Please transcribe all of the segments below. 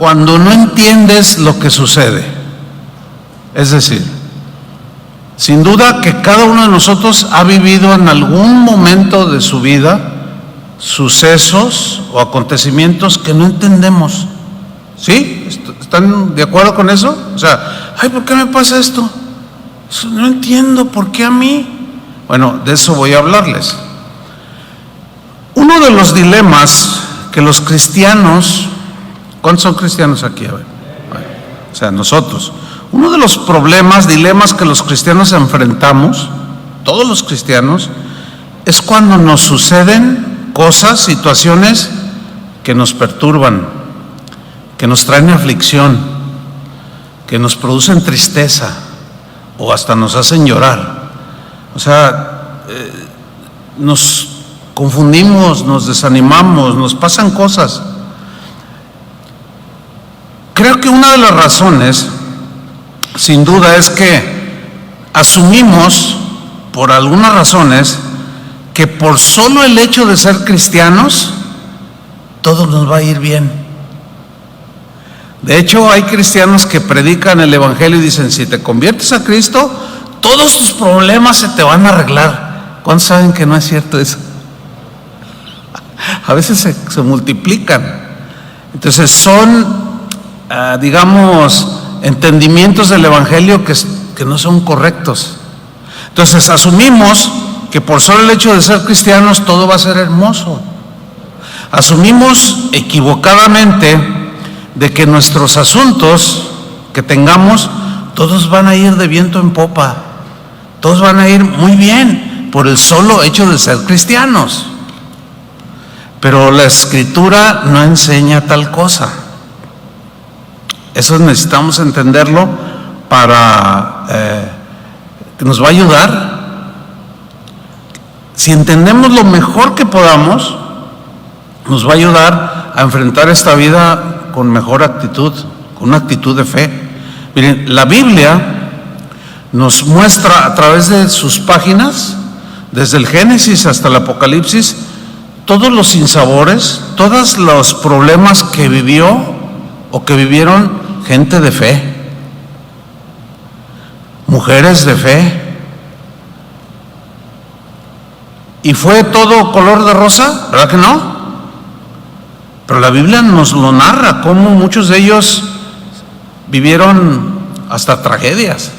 cuando no entiendes lo que sucede. Es decir, sin duda que cada uno de nosotros ha vivido en algún momento de su vida sucesos o acontecimientos que no entendemos. ¿Sí? ¿Están de acuerdo con eso? O sea, ay, ¿por qué me pasa esto? No entiendo, ¿por qué a mí? Bueno, de eso voy a hablarles. Uno de los dilemas que los cristianos, ¿cuántos son cristianos aquí? A ver, bueno, o sea, nosotros. Uno de los problemas, dilemas que los cristianos enfrentamos, todos los cristianos, es cuando nos suceden cosas, situaciones que nos perturban, que nos traen aflicción, que nos producen tristeza o hasta nos hacen llorar. O sea, nos confundimos, nos desanimamos, nos pasan cosas. Creo que una de las razones, sin duda, es que asumimos, por algunas razones, que por solo el hecho de ser cristianos, todo nos va a ir bien. De hecho, hay cristianos que predican el evangelio y dicen, si te conviertes a Cristo, todos tus problemas se te van a arreglar. ¿Cuántos saben que no es cierto eso? A veces se multiplican. Entonces son, digamos, entendimientos del evangelio que no son correctos. Entonces asumimos que por solo el hecho de ser cristianos todo va a ser hermoso. Asumimos equivocadamente de que nuestros asuntos que tengamos, todos van a ir de viento en popa, todos van a ir muy bien por el solo hecho de ser cristianos. Pero la Escritura no enseña tal cosa. Eso necesitamos entenderlo para que nos va a ayudar. Si entendemos lo mejor que podamos, nos va a ayudar a enfrentar esta vida con mejor actitud, con una actitud de fe. Miren, la Biblia nos muestra a través de sus páginas, desde el Génesis hasta el Apocalipsis, todos los sinsabores, todos los problemas que vivió o que vivieron gente de fe, mujeres de fe. ¿Y fue todo color de rosa? ¿Verdad que no? Pero la Biblia nos lo narra, cómo muchos de ellos vivieron hasta tragedias.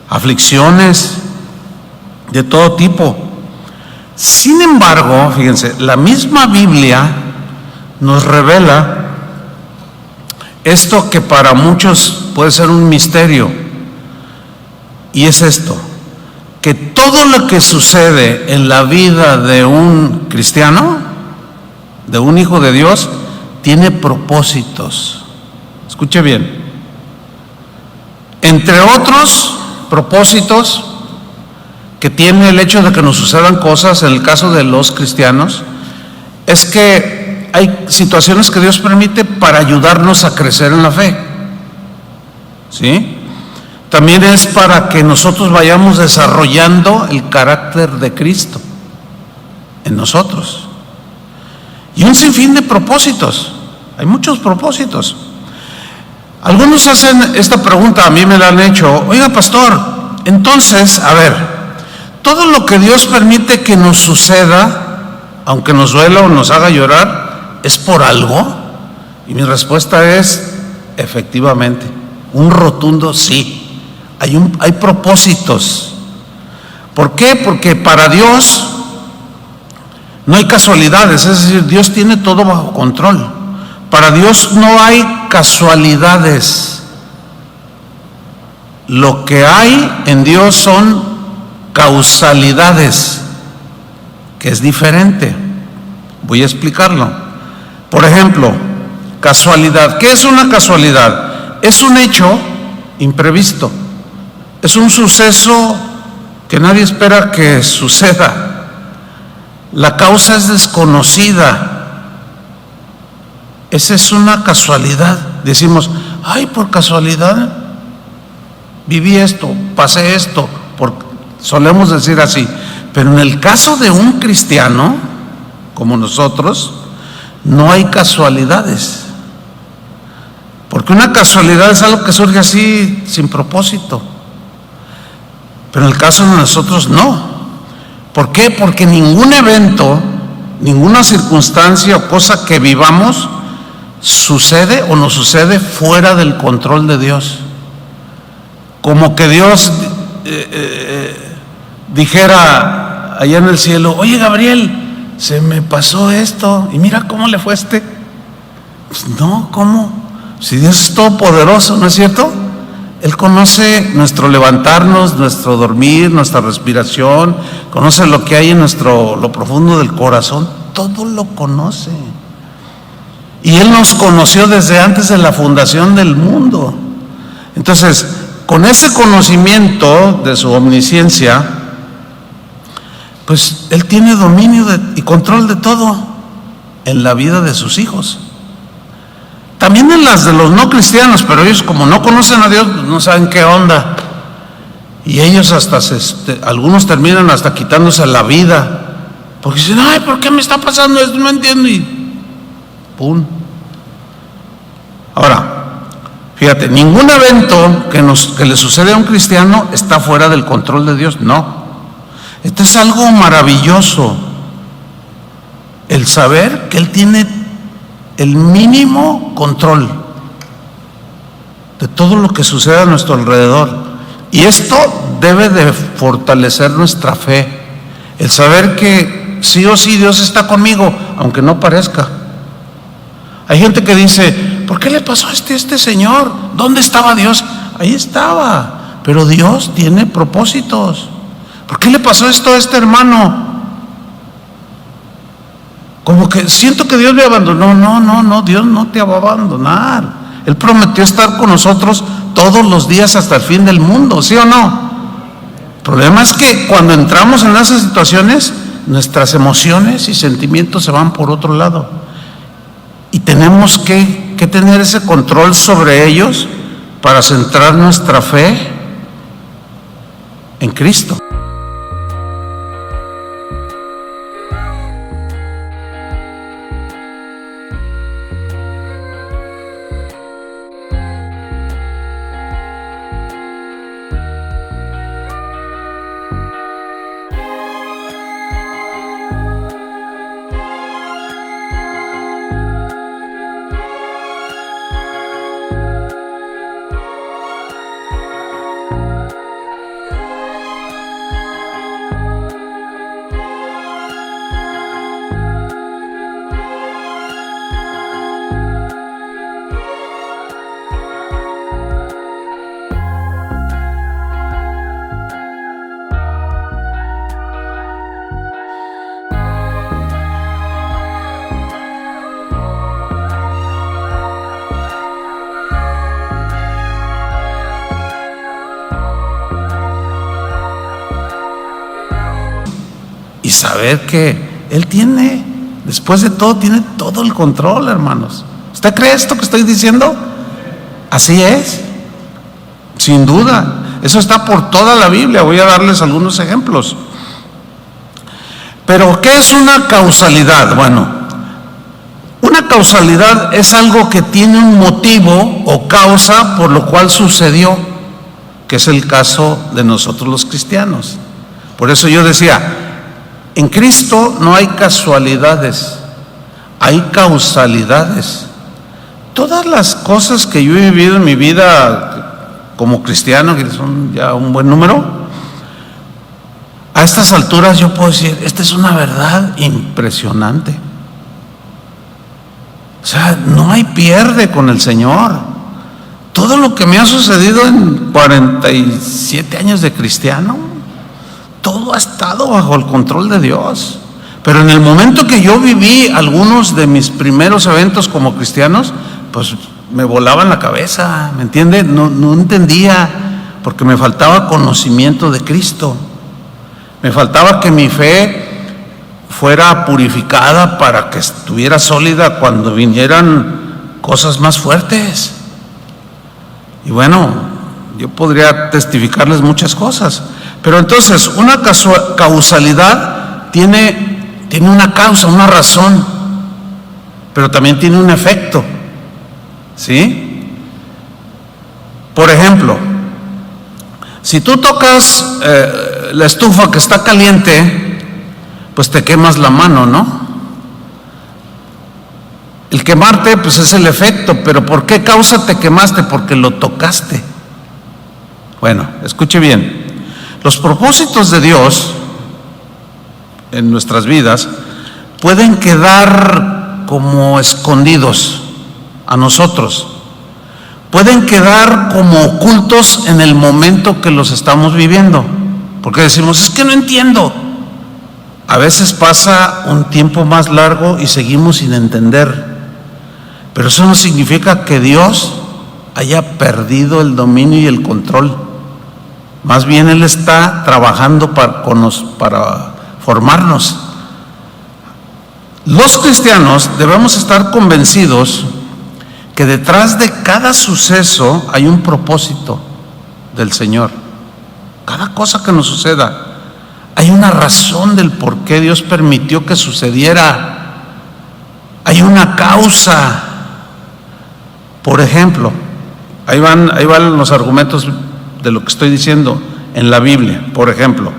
Aflicciones de todo tipo. Sin embargo, fíjense, la misma Biblia nos revela esto que para muchos puede ser un misterio, y es esto: que todo lo que sucede en la vida de un cristiano, de un hijo de Dios, tiene propósitos. Escuche bien. Entre otros propósitos que tiene el hecho de que nos sucedan cosas, en el caso de los cristianos, es que hay situaciones que Dios permite para ayudarnos a crecer en la fe, ¿sí? También es para que nosotros vayamos desarrollando el carácter de Cristo en nosotros. Y un sinfín de propósitos, hay muchos propósitos. Algunos hacen esta pregunta, a mí me la han hecho: oiga, pastor, entonces, a ver, todo lo que Dios permite que nos suceda, aunque nos duela o nos haga llorar, ¿es por algo? Y mi respuesta es, efectivamente, un rotundo sí. Hay propósitos. ¿Por qué? Porque para Dios no hay casualidades, es decir, Dios tiene todo bajo control. Para Dios no hay casualidades. Lo que hay en Dios son causalidades, que es diferente. Voy a explicarlo. Por ejemplo, casualidad. ¿Qué es una casualidad? Es un hecho imprevisto. Es un suceso que nadie espera que suceda. La causa es desconocida. Esa es una casualidad. Decimos, ay, por casualidad viví esto, pasé esto, solemos decir así. Pero en el caso de un cristiano, como nosotros, no hay casualidades. Porque una casualidad es algo que surge así, sin propósito. Pero en el caso de nosotros, no. ¿Por qué? Porque ningún evento, ninguna circunstancia o cosa que vivamos sucede o nos sucede fuera del control de Dios. Como que Dios dijera allá en el cielo, oye Gabriel, se me pasó esto y mira cómo le fue a este. Pues no, ¿cómo? Si Dios es todopoderoso, ¿no es cierto? Él conoce nuestro levantarnos, nuestro dormir, nuestra respiración, conoce lo que hay en lo profundo del corazón, todo lo conoce. Y Él nos conoció desde antes de la fundación del mundo. Entonces, con ese conocimiento de su omnisciencia, pues Él tiene dominio y control de todo en la vida de sus hijos. También en las de los no cristianos, pero ellos como no conocen a Dios, no saben qué onda. Y ellos hasta algunos terminan hasta quitándose la vida, porque dicen, ay, ¿por qué me está pasando esto? No entiendo. Y ¡pum! Ahora, fíjate, ningún evento que le sucede a un cristiano está fuera del control de Dios, no. Esto es algo maravilloso, el saber que Él tiene el mínimo control de todo lo que sucede a nuestro alrededor. Y esto debe de fortalecer nuestra fe, el saber que sí o sí Dios está conmigo, aunque no parezca. Hay gente que dice, ¿por qué le pasó a este señor? ¿Dónde estaba Dios? Ahí estaba, pero Dios tiene propósitos. ¿Por qué le pasó esto a este hermano? Como que siento que Dios me abandonó. No, Dios no te va a abandonar. Él prometió estar con nosotros todos los días hasta el fin del mundo, ¿sí o no? El problema es que cuando entramos en esas situaciones, nuestras emociones y sentimientos se van por otro lado. Y tenemos que tener ese control sobre ellos para centrar nuestra fe en Cristo. Y saber que Él tiene, después de todo, tiene todo el control, hermanos. ¿Usted cree esto que estoy diciendo? Así es, sin duda. Eso está por toda la Biblia. Voy a darles algunos ejemplos. Pero, ¿qué es una causalidad? Bueno, una causalidad es algo que tiene un motivo o causa por lo cual sucedió, que es el caso de nosotros los cristianos. Por eso yo decía, en Cristo no hay casualidades, hay causalidades. Todas las cosas que yo he vivido en mi vida como cristiano, que son ya un buen número, a estas alturas yo puedo decir, esta es una verdad impresionante. O sea, no hay pierde con el Señor. Todo lo que me ha sucedido en 47 años de cristiano, todo ha estado bajo el control de Dios. Pero en el momento que yo viví algunos de mis primeros eventos como cristianos, pues me volaban la cabeza, ¿me entiende? No entendía, porque me faltaba conocimiento de Cristo. Me faltaba que mi fe fuera purificada para que estuviera sólida cuando vinieran cosas más fuertes. Y bueno, yo podría testificarles muchas cosas, pero entonces una causalidad tiene una causa, una razón, pero también tiene un efecto, ¿sí? Por ejemplo, si tú tocas la estufa que está caliente, pues te quemas la mano, ¿no? El quemarte, pues es el efecto, pero ¿por qué causa te quemaste? Porque lo tocaste. Bueno, escuche bien. Los propósitos de Dios en nuestras vidas pueden quedar como escondidos a nosotros. Pueden quedar como ocultos en el momento que los estamos viviendo. Porque decimos, es que no entiendo. A veces pasa un tiempo más largo y seguimos sin entender. Pero eso no significa que Dios haya perdido el dominio y el control. Más bien Él está trabajando para formarnos. Los cristianos debemos estar convencidos que detrás de cada suceso hay un propósito del Señor. Cada cosa que nos suceda, hay una razón del por qué Dios permitió que sucediera. Hay una causa. Por ejemplo, ahí van los argumentos de lo que estoy diciendo en la Biblia. Por ejemplo,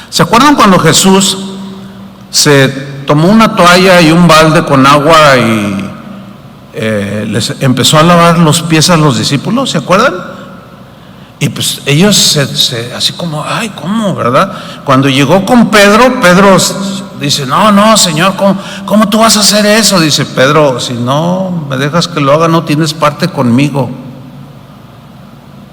¿se acuerdan cuando Jesús se tomó una toalla y un balde con agua y les empezó a lavar los pies a los discípulos? ¿Se acuerdan? Y pues ellos así como, ay, ¿cómo, verdad? Cuando llegó con Pedro, Pedro dice, no, Señor, ¿cómo tú vas a hacer eso? Dice Pedro, si no me dejas que lo haga, no tienes parte conmigo.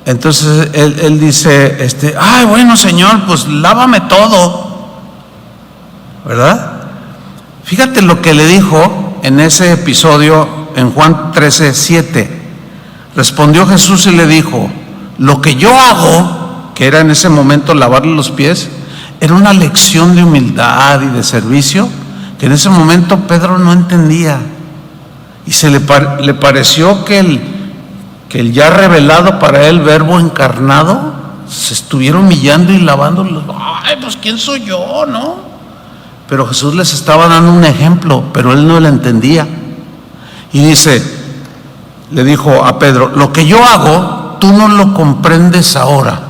Entonces él dice, ay, bueno, Señor, pues lávame todo, ¿verdad? Fíjate lo que le dijo en ese episodio en Juan 13:7. Respondió Jesús y le dijo, lo que yo hago, que era en ese momento lavarle los pies, era una lección de humildad y de servicio que en ese momento Pedro no entendía. Y se le pareció que el ya revelado para él Verbo encarnado se estuviera humillando y lavándolos. Ay, pues ¿quién soy yo, no? Pero Jesús les estaba dando un ejemplo, pero él no lo entendía. Y le dijo a Pedro, lo que yo hago, tú no lo comprendes ahora.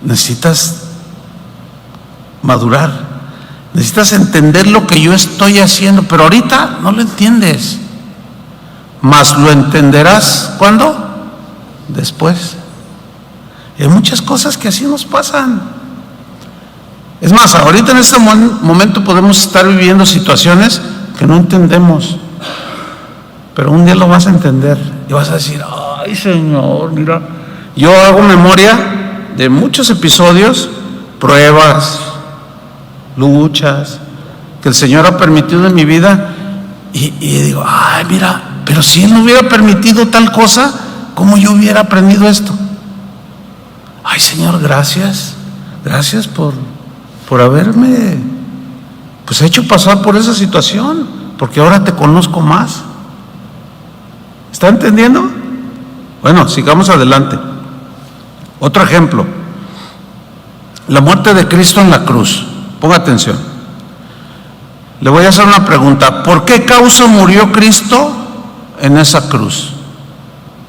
Necesitas madurar, necesitas entender lo que yo estoy haciendo, pero ahorita no lo entiendes. Mas lo entenderás, ¿cuándo? Después. Y hay muchas cosas que así nos pasan. Es más, ahorita en este momento podemos estar viviendo situaciones que no entendemos, pero un día lo vas a entender y vas a decir, ay, Señor, mira, yo hago memoria de muchos episodios, pruebas, luchas que el Señor ha permitido en mi vida y digo, ay, mira, pero si Él no hubiera permitido tal cosa, ¿cómo yo hubiera aprendido esto? Ay, Señor, gracias por haberme pues hecho pasar por esa situación, porque ahora te conozco más. ¿Está entendiendo? Bueno, sigamos adelante. Otro ejemplo, la muerte de Cristo en la cruz. Ponga atención. Le voy a hacer una pregunta. ¿Por qué causa murió Cristo en esa cruz?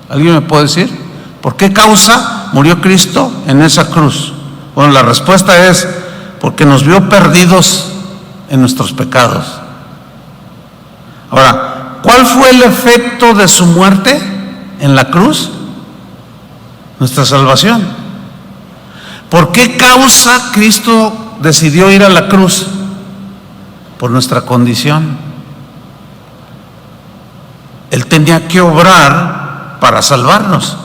¿Alguien me puede decir? ¿Por qué causa murió Cristo en esa cruz? Bueno, la respuesta es porque nos vio perdidos en nuestros pecados. Ahora, ¿cuál fue el efecto de su muerte en la cruz? Nuestra salvación. ¿Por qué causa Cristo decidió ir a la cruz? Por nuestra condición. Él tenía que obrar para salvarnos.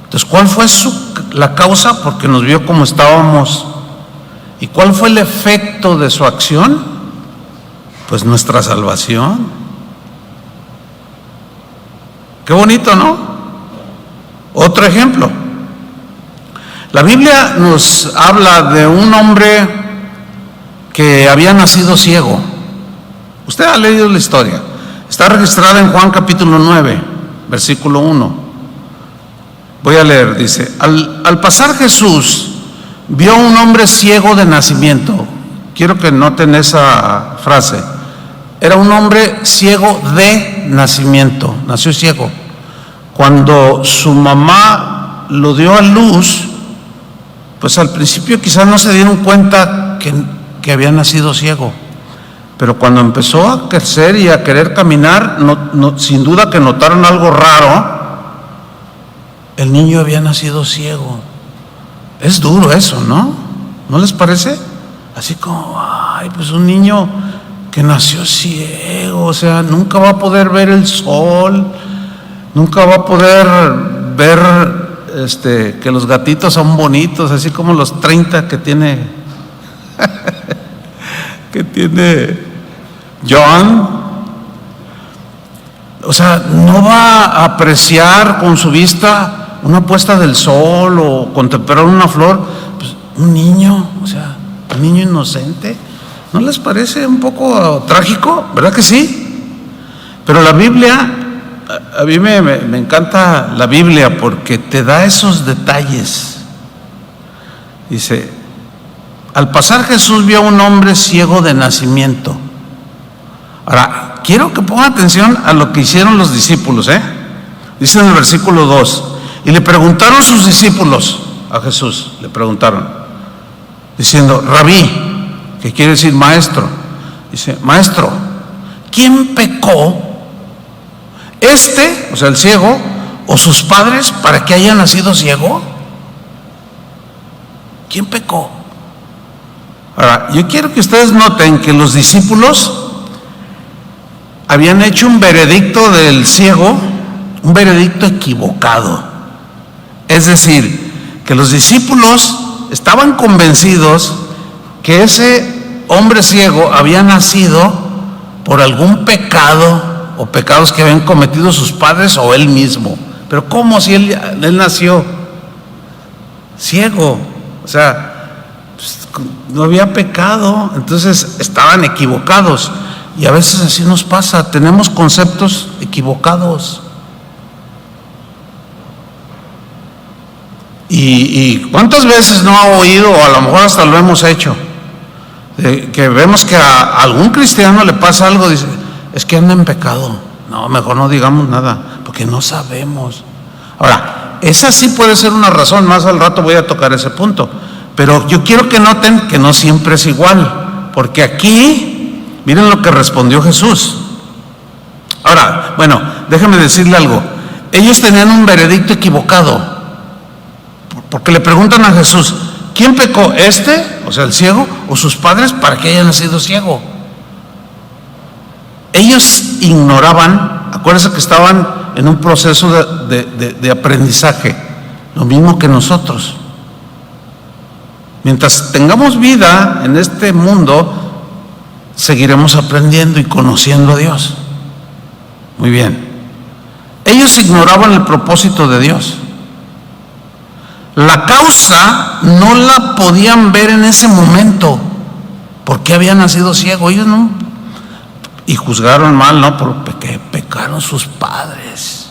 Entonces, ¿cuál fue la causa? Porque nos vio como estábamos. ¿Y cuál fue el efecto de su acción? Pues nuestra salvación. Qué bonito, ¿no? Otro ejemplo. La Biblia nos habla de un hombre que había nacido ciego. Usted ha leído la historia. Está registrada en Juan capítulo 9, versículo 1. Voy a leer, dice: al pasar Jesús vio a un hombre ciego de nacimiento. Quiero que noten esa frase. Era un hombre ciego de nacimiento, nació ciego. Cuando su mamá lo dio a luz, pues al principio quizás no se dieron cuenta que había nacido ciego. Pero cuando empezó a crecer y a querer caminar, sin duda que notaron algo raro. El niño había nacido ciego. Es duro eso, ¿no? ¿No les parece? Así como, ay, pues un niño que nació ciego, o sea, nunca va a poder ver el sol, nunca va a poder ver que los gatitos son bonitos, así como los 30 que tiene John. O sea, no va a apreciar con su vista una puesta del sol o contemplar una flor. Pues un niño, o sea, un niño inocente. ¿No les parece un poco trágico? ¿Verdad que sí? Pero la Biblia, a mí me encanta la Biblia porque te da esos detalles. Dice: al pasar Jesús vio a un hombre ciego de nacimiento. Ahora, quiero que pongan atención a lo que hicieron los discípulos, Dice en el versículo 2: y le preguntaron sus discípulos a Jesús, le preguntaron, diciendo: Rabí, que quiere decir maestro. Dice: maestro, ¿quién pecó? O sea, el ciego, o sus padres, para que haya nacido ciego? ¿Quién pecó? Ahora, yo quiero que ustedes noten que los discípulos habían hecho un veredicto del ciego, un veredicto equivocado. Es decir, que los discípulos estaban convencidos que ese hombre ciego había nacido por algún pecado o pecados que habían cometido sus padres o él mismo. Pero ¿cómo si él nació ciego? O sea, pues, no había pecado. Entonces estaban equivocados. Y a veces así nos pasa, tenemos conceptos equivocados. Y ¿cuántas veces no ha oído, o a lo mejor hasta lo hemos hecho, que vemos que a algún cristiano le pasa algo, dice: es que anda en pecado? No, mejor no digamos nada, porque no sabemos. Ahora, esa sí puede ser una razón, más al rato voy a tocar ese punto, pero yo quiero que noten que no siempre es igual, porque aquí, miren lo que respondió Jesús. Ahora, bueno, déjenme decirle algo. Ellos tenían un veredicto equivocado, porque le preguntan a Jesús: ¿quién pecó, o sea, el ciego, o sus padres, para que haya nacido ciego? Ellos ignoraban, acuérdense que estaban en un proceso de aprendizaje, lo mismo que nosotros. Mientras tengamos vida en este mundo, seguiremos aprendiendo y conociendo a Dios. Muy bien. Ellos ignoraban el propósito de Dios. La causa no la podían ver en ese momento. ¿Por qué había nacido ciego? Ellos no. Y juzgaron mal, ¿no? Porque pecaron sus padres.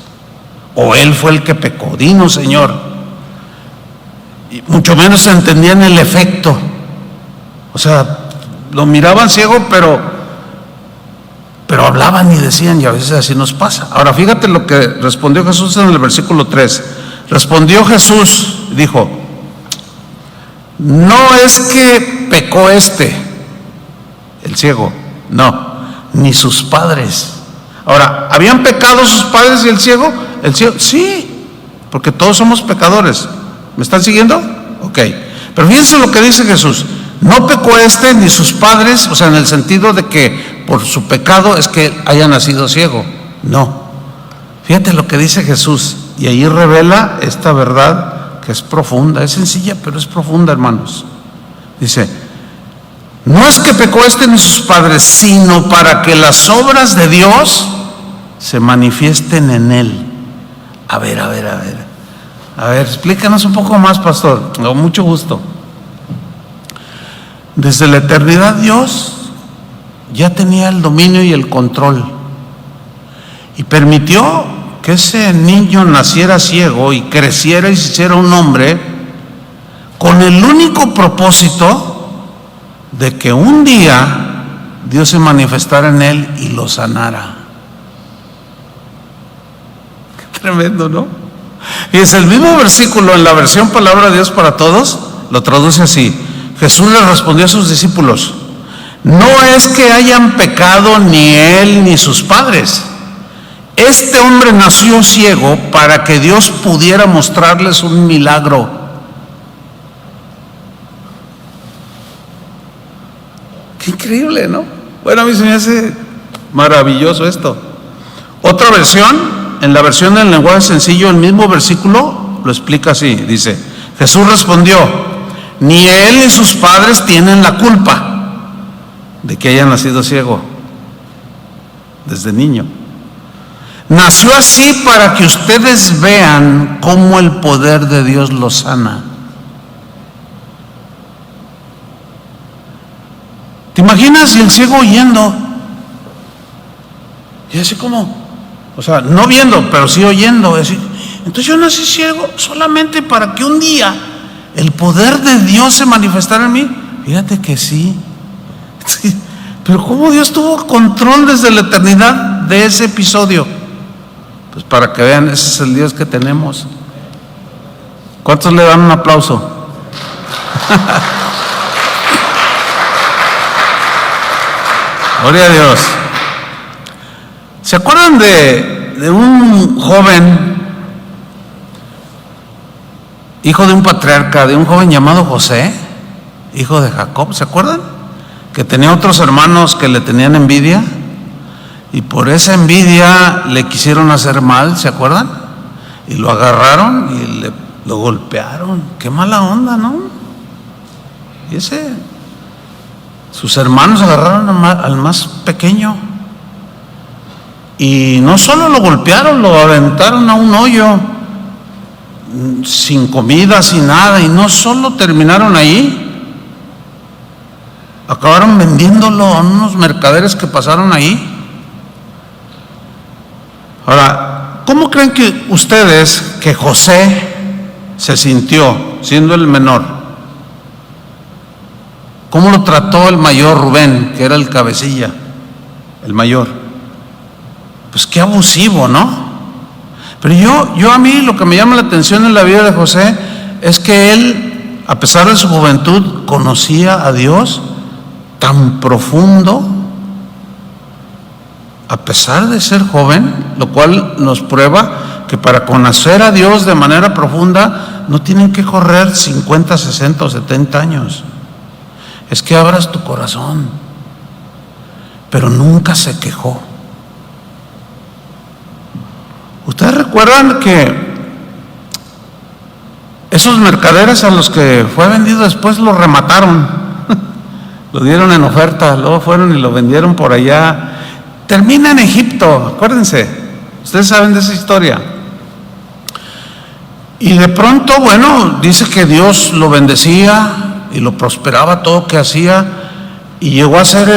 O él fue el que pecó. Dinos, Señor. Y mucho menos entendían el efecto. O sea, lo miraban ciego, pero hablaban y decían, y a veces así nos pasa. Ahora, fíjate lo que respondió Jesús en el versículo 3. Respondió Jesús, dijo, no es que pecó el ciego, no, ni sus padres. Ahora, ¿habían pecado sus padres y el ciego? El ciego, sí, porque todos somos pecadores. ¿Me están siguiendo? Ok. Pero fíjense lo que dice Jesús. No pecó ni sus padres, o sea, en el sentido de que por su pecado es que haya nacido ciego. No. Fíjate lo que dice Jesús, y ahí revela esta verdad que es profunda, es sencilla, pero es profunda, hermanos. Dice, no es que pecó ni sus padres, sino para que las obras de Dios se manifiesten en él. A ver, explícanos un poco más, pastor. Con mucho gusto. Desde la eternidad Dios ya tenía el dominio y el control, y permitió que ese niño naciera ciego y creciera y se hiciera un hombre, con el único propósito de que un día Dios se manifestara en él y lo sanara. Qué tremendo, ¿no? Y es el mismo versículo en la versión Palabra de Dios para Todos, lo traduce así. Jesús le respondió a sus discípulos, no es que hayan pecado ni él ni sus padres. Este hombre nació ciego para que Dios pudiera mostrarles un milagro. Qué increíble, ¿no? Bueno, a mí se me hace maravilloso esto. Otra versión, en la versión del lenguaje sencillo, el mismo versículo lo explica así, dice, Jesús respondió, ni él ni sus padres tienen la culpa de que haya nacido ciego desde niño. Nació así para que ustedes vean cómo el poder de Dios lo sana. ¿Te imaginas? Y el ciego oyendo, y así como, o sea, no viendo, pero sí oyendo. Así. Entonces yo nací ciego solamente para que un día el poder de Dios se manifestara en mí. Fíjate que sí. Pero ¿cómo Dios tuvo control desde la eternidad de ese episodio? Pues para que vean, ese es el Dios que tenemos. ¿Cuántos le dan un aplauso? Gloria a Dios. ¿Se acuerdan de un joven, hijo de un patriarca, de un joven llamado José, hijo de Jacob? ¿Se acuerdan? Que tenía otros hermanos que le tenían envidia, y por esa envidia le quisieron hacer mal, ¿se acuerdan? Y lo agarraron y lo golpearon. Qué mala onda, ¿no? Y sus hermanos agarraron al más pequeño, y no solo lo golpearon, lo aventaron a un hoyo, sin comida, sin nada, y no solo terminaron ahí, acabaron vendiéndolo a unos mercaderes que pasaron ahí. Ahora, ¿cómo creen que ustedes que José se sintió siendo el menor? ¿Cómo lo trató el mayor Rubén, que era el cabecilla, el mayor? Pues qué abusivo, ¿no? Pero yo a mí lo que me llama la atención en la vida de José es que él, a pesar de su juventud, conocía a Dios tan profundo, a pesar de ser joven, lo cual nos prueba que para conocer a Dios de manera profunda no tienen que correr 50, 60 o 70 años. Es que abras tu corazón. Pero nunca se quejó. ¿Ustedes recuerdan que esos mercaderes a los que fue vendido después lo remataron? Lo dieron en oferta, luego fueron y lo vendieron por allá. Termina en Egipto, acuérdense, ustedes saben de esa historia. Y de pronto, bueno, dice que Dios lo bendecía y lo prosperaba todo lo que hacía, y llegó a ser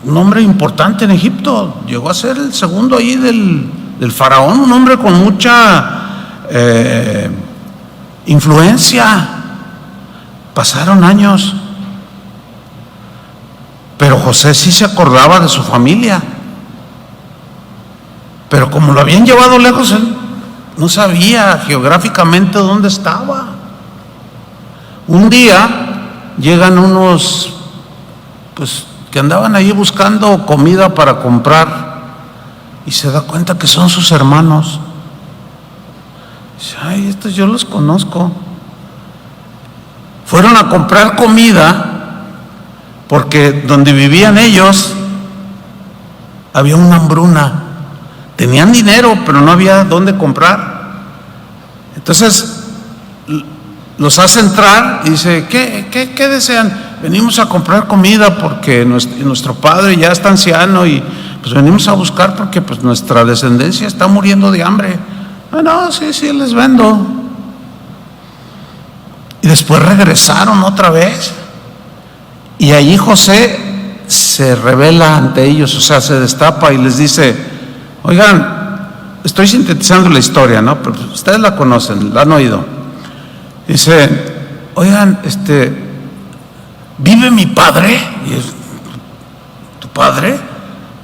un hombre importante en Egipto. Llegó a ser el segundo ahí del faraón, un hombre con mucha influencia. Pasaron años, pero José sí se acordaba de su familia. Pero como lo habían llevado lejos, él no sabía geográficamente dónde estaba. Un día llegan unos, pues, que andaban ahí buscando comida para comprar, y se da cuenta que son sus hermanos. Dice, ay, estos yo los conozco. Fueron a comprar comida porque donde vivían ellos había una hambruna. Tenían dinero, pero no había dónde comprar. Entonces los hace entrar y dice, ¿qué desean? Venimos a comprar comida porque nuestro padre ya está anciano y pues venimos a buscar porque pues nuestra descendencia está muriendo de hambre. No, sí, les vendo. Y después regresaron otra vez. Y allí José se revela ante ellos, o sea, se destapa y les dice, oigan, estoy sintetizando la historia, ¿no? Pero ustedes la conocen, la han oído. Dice, oigan, ¿vive mi padre? Y es, ¿tu padre?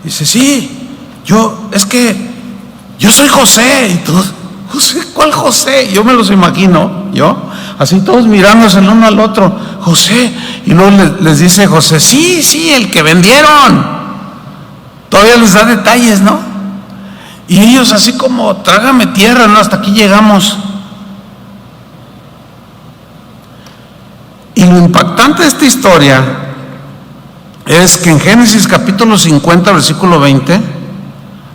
Dice, sí, es que yo soy José. Y todos, José, ¿cuál José? Yo me los imagino, así todos mirándose el uno al otro, José. Y luego les dice José, sí, el que vendieron. Todavía les da detalles, ¿no? Y ellos así como, trágame tierra, ¿no? Hasta aquí llegamos. Y lo impactante de esta historia es que en Génesis capítulo 50, versículo 20,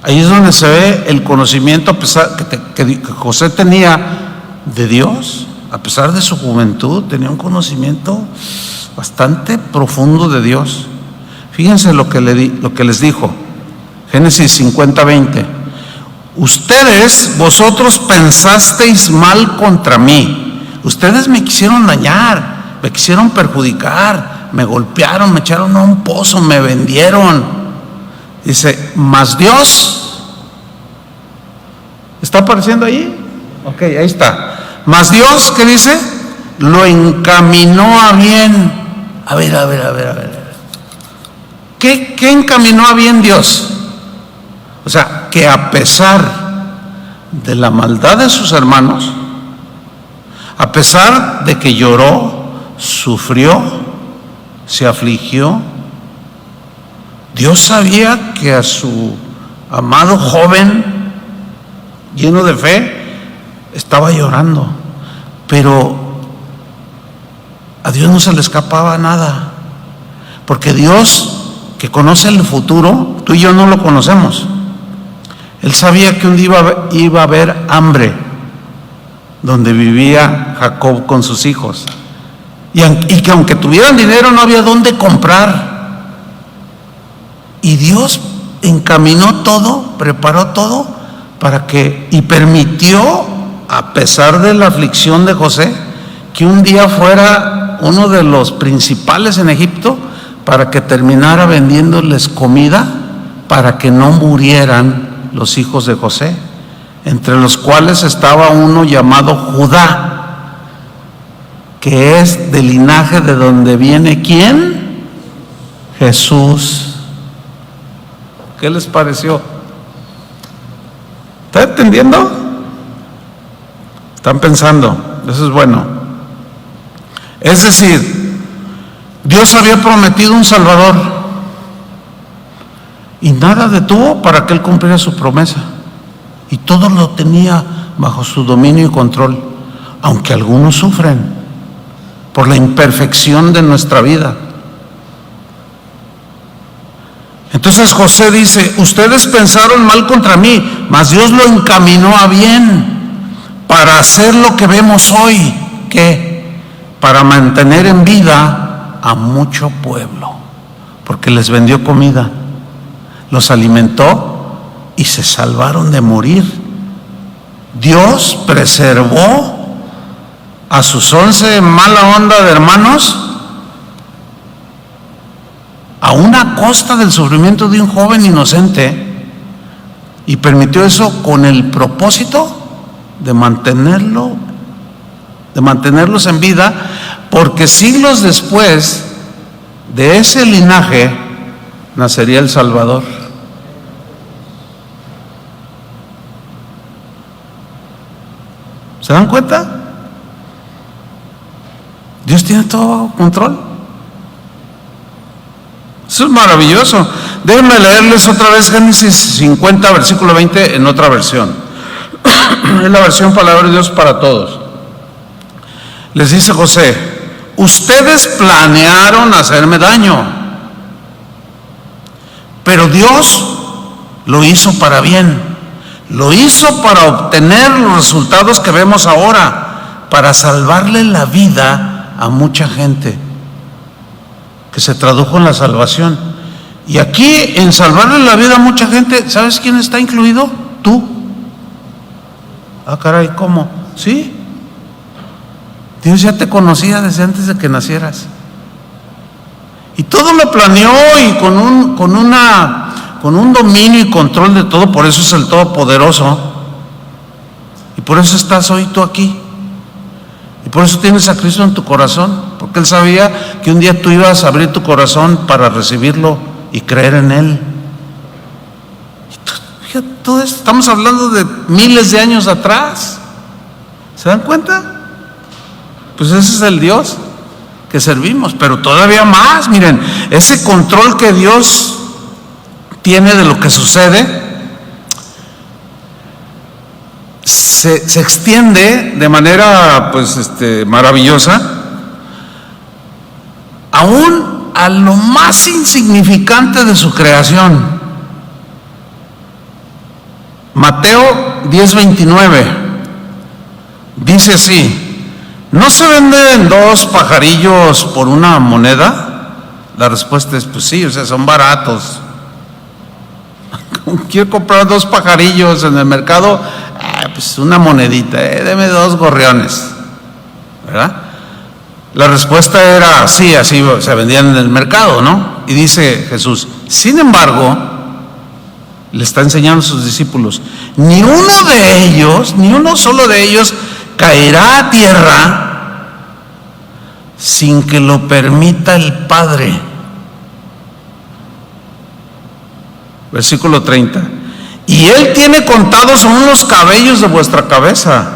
ahí es donde se ve el conocimiento, a pesar que José tenía de Dios, a pesar de su juventud, tenía un conocimiento bastante profundo de Dios. Fíjense lo que les dijo, Génesis 50, 20. Vosotros pensasteis mal contra mí. Ustedes me quisieron dañar, me quisieron perjudicar, me golpearon, me echaron a un pozo, me vendieron. Dice, mas Dios, ¿está apareciendo ahí? Ok, ahí está. Mas Dios, ¿qué dice? Lo encaminó a bien. A ver. ¿Qué encaminó a bien Dios? O sea, que a pesar de la maldad de sus hermanos, a pesar de que lloró, sufrió, se afligió, Dios sabía que a su amado joven, lleno de fe, estaba llorando, pero a Dios no se le escapaba nada, porque Dios, que conoce el futuro, tú y yo no lo conocemos. Él sabía que un día iba a haber hambre donde vivía Jacob con sus hijos, y que aunque tuvieran dinero no había dónde comprar. Y Dios encaminó todo, preparó todo y permitió, a pesar de la aflicción de José, que un día fuera uno de los principales en Egipto, para que terminara vendiéndoles comida para que no murieran los hijos de José, entre los cuales estaba uno llamado Judá, que es del linaje de donde viene ¿quién? Jesús. ¿Qué les pareció? ¿Está entendiendo? Están pensando, eso es bueno. Es decir, Dios había prometido un Salvador y nada detuvo para que Él cumpliera su promesa, y todo lo tenía bajo su dominio y control, aunque algunos sufren por la imperfección de nuestra vida. Entonces José dice, ustedes pensaron mal contra mí, mas Dios lo encaminó a bien para hacer lo que vemos hoy, ¿qué? Para mantener en vida a mucho pueblo, porque les vendió comida, los alimentó y se salvaron de morir. Dios preservó a sus 11 mala onda de hermanos a una costa del sufrimiento de un joven inocente, y permitió eso con el propósito de mantenerlos en vida, porque siglos después de ese linaje nacería el Salvador. ¿Se dan cuenta? Dios tiene todo bajo control. Eso es maravilloso. Déjenme leerles otra vez Génesis 50, versículo 20, en otra versión. Es la versión Palabra de Dios para Todos. Les dice José: ustedes planearon hacerme daño, pero Dios lo hizo para bien. Lo hizo para obtener los resultados que vemos ahora, para salvarle la vida a mucha gente, que se tradujo en la salvación. Y aquí, en salvarle la vida a mucha gente, ¿sabes quién está incluido? Tú. Ah, caray, ¿cómo? ¿Sí? Dios ya te conocía desde antes de que nacieras. Y todo lo planeó, y con un dominio y control de todo. Por eso es el Todopoderoso. Y por eso estás hoy tú aquí. Y por eso tienes a Cristo en tu corazón. Porque Él sabía que un día tú ibas a abrir tu corazón para recibirlo y creer en Él. Y fíjate, todo esto, estamos hablando de miles de años atrás. ¿Se dan cuenta? Pues ese es el Dios que servimos. Pero todavía más, miren, ese control que Dios tiene de lo que sucede se extiende de manera maravillosa aún a lo más insignificante de su creación. Mateo 10:29 dice así: ¿no se venden 2 pajarillos por una moneda? La respuesta es pues sí, son baratos. Quiero comprar 2 pajarillos en el mercado, pues una monedita, deme 2 gorriones, ¿verdad? La respuesta era sí, así se vendían en el mercado, ¿no? Y dice Jesús: sin embargo, le está enseñando a sus discípulos, ni uno solo de ellos caerá a tierra sin que lo permita el Padre. Versículo 30. Y Él tiene contados aún los cabellos de vuestra cabeza.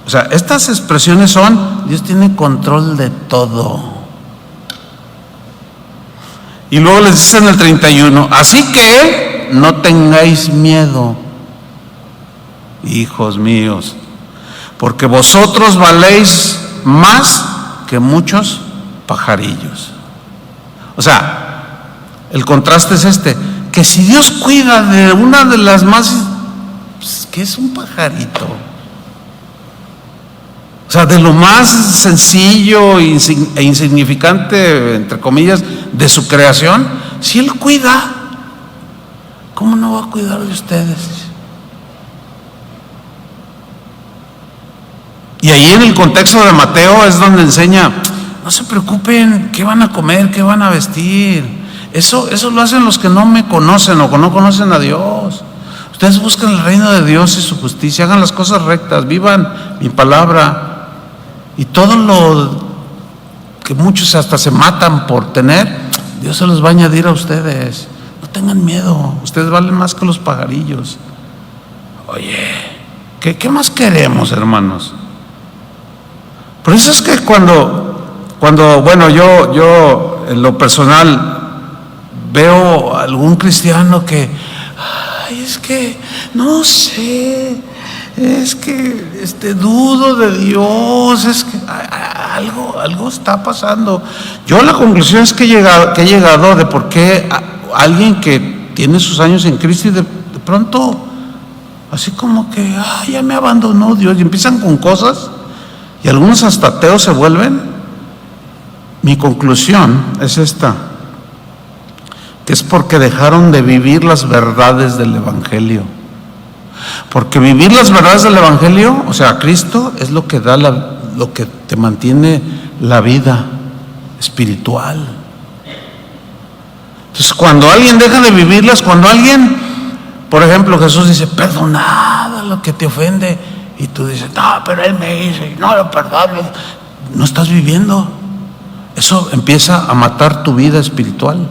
O sea, estas expresiones son: Dios tiene control de todo. Y luego les dice en el 31: así que no tengáis miedo, hijos míos, porque vosotros valéis más que muchos pajarillos. O sea, el contraste es que si Dios cuida de una de las más, pues, que es un pajarito, o sea, de lo más sencillo e insignificante, entre comillas, de su creación, si Él cuida, ¿cómo no va a cuidar de ustedes? Y ahí en el contexto de Mateo es donde enseña: no se preocupen, ¿qué van a comer? ¿Qué van a vestir? Eso lo hacen los que no me conocen o que no conocen a Dios. Ustedes buscan el reino de Dios y su justicia, hagan las cosas rectas, vivan mi palabra, y todo lo que muchos hasta se matan por tener, Dios se los va a añadir a ustedes. No tengan miedo, ustedes valen más que los pajarillos. Oye, ¿qué más queremos, hermanos? Por eso es que cuando bueno, yo en lo personal veo a algún cristiano que, es que no sé, es que dudo de Dios, es que algo está pasando. Yo a la conclusión es que he llegado de por qué alguien que tiene sus años en Cristo y de pronto así como que ya me abandonó Dios, y empiezan con cosas, y algunos hasta ateos se vuelven. Mi conclusión es esta: que es porque dejaron de vivir las verdades del Evangelio. Porque vivir las verdades del Evangelio, o sea, Cristo, es lo que da lo que te mantiene la vida espiritual. Entonces, cuando alguien deja de vivirlas, cuando alguien, por ejemplo, Jesús dice: perdonad a lo que te ofende, y tú dices: no, pero Él me dice, no lo perdono, no estás viviendo. Eso empieza a matar tu vida espiritual.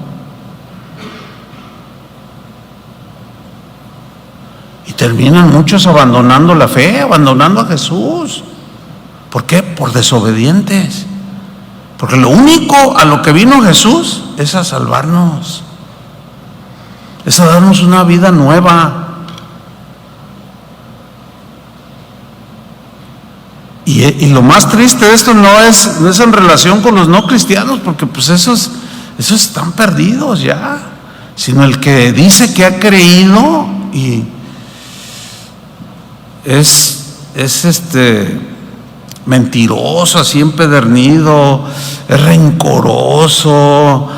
Y terminan muchos abandonando la fe, abandonando a Jesús. ¿Por qué? Por desobedientes. Porque lo único a lo que vino Jesús es a salvarnos, es a darnos una vida nueva. Y lo más triste de esto no es en relación con los no cristianos, porque pues esos están perdidos ya, sino el que dice que ha creído y es mentiroso, así empedernido, es rencoroso.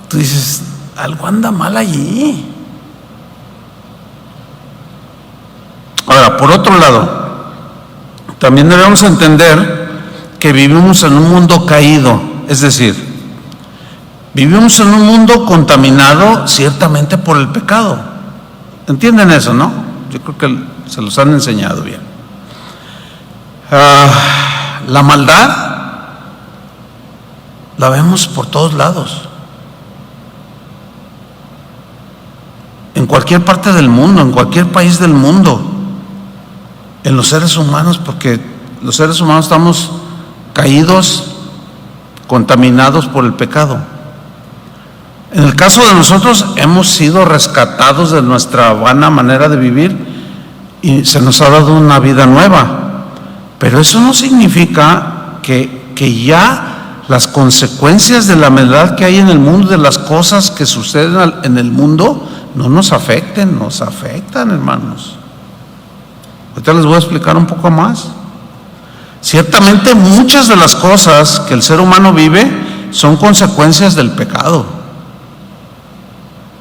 Tú dices, algo anda mal allí. Ahora, por otro lado, también debemos entender que vivimos en un mundo caído, es decir, vivimos en un mundo contaminado ciertamente por el pecado. ¿Entienden eso, no? Yo creo que se los han enseñado bien. La maldad la vemos por todos lados, en cualquier parte del mundo, en cualquier país del mundo, en los seres humanos, porque los seres humanos estamos caídos, contaminados por el pecado. En el caso de nosotros, hemos sido rescatados de nuestra vana manera de vivir y se nos ha dado una vida nueva. Pero eso no significa que ya las consecuencias de la maldad que hay en el mundo, de las cosas que suceden en el mundo, no nos afecten, nos afectan, hermanos. Ahorita les voy a explicar un poco más. Ciertamente muchas de las cosas que el ser humano vive son consecuencias del pecado.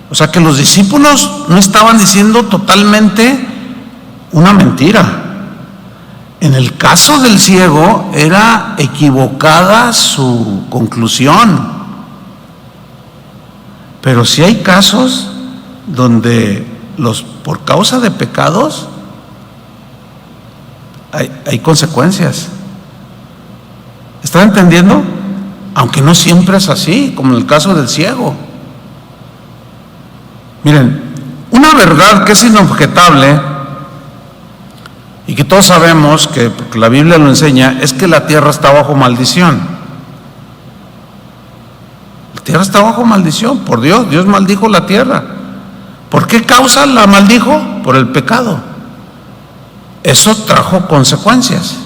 O sea que los discípulos no estaban diciendo totalmente una mentira. En el caso del ciego era equivocada su conclusión, pero sí hay casos donde por causa de pecados hay consecuencias. ¿Están entendiendo? Aunque no siempre es así, como en el caso del ciego. Miren, una verdad que es inobjetable y que todos sabemos, porque la Biblia lo enseña, es que la tierra está bajo maldición. La tierra está bajo maldición, por Dios. Dios maldijo la tierra. ¿Por qué causa la maldijo? Por el pecado. Eso trajo consecuencias.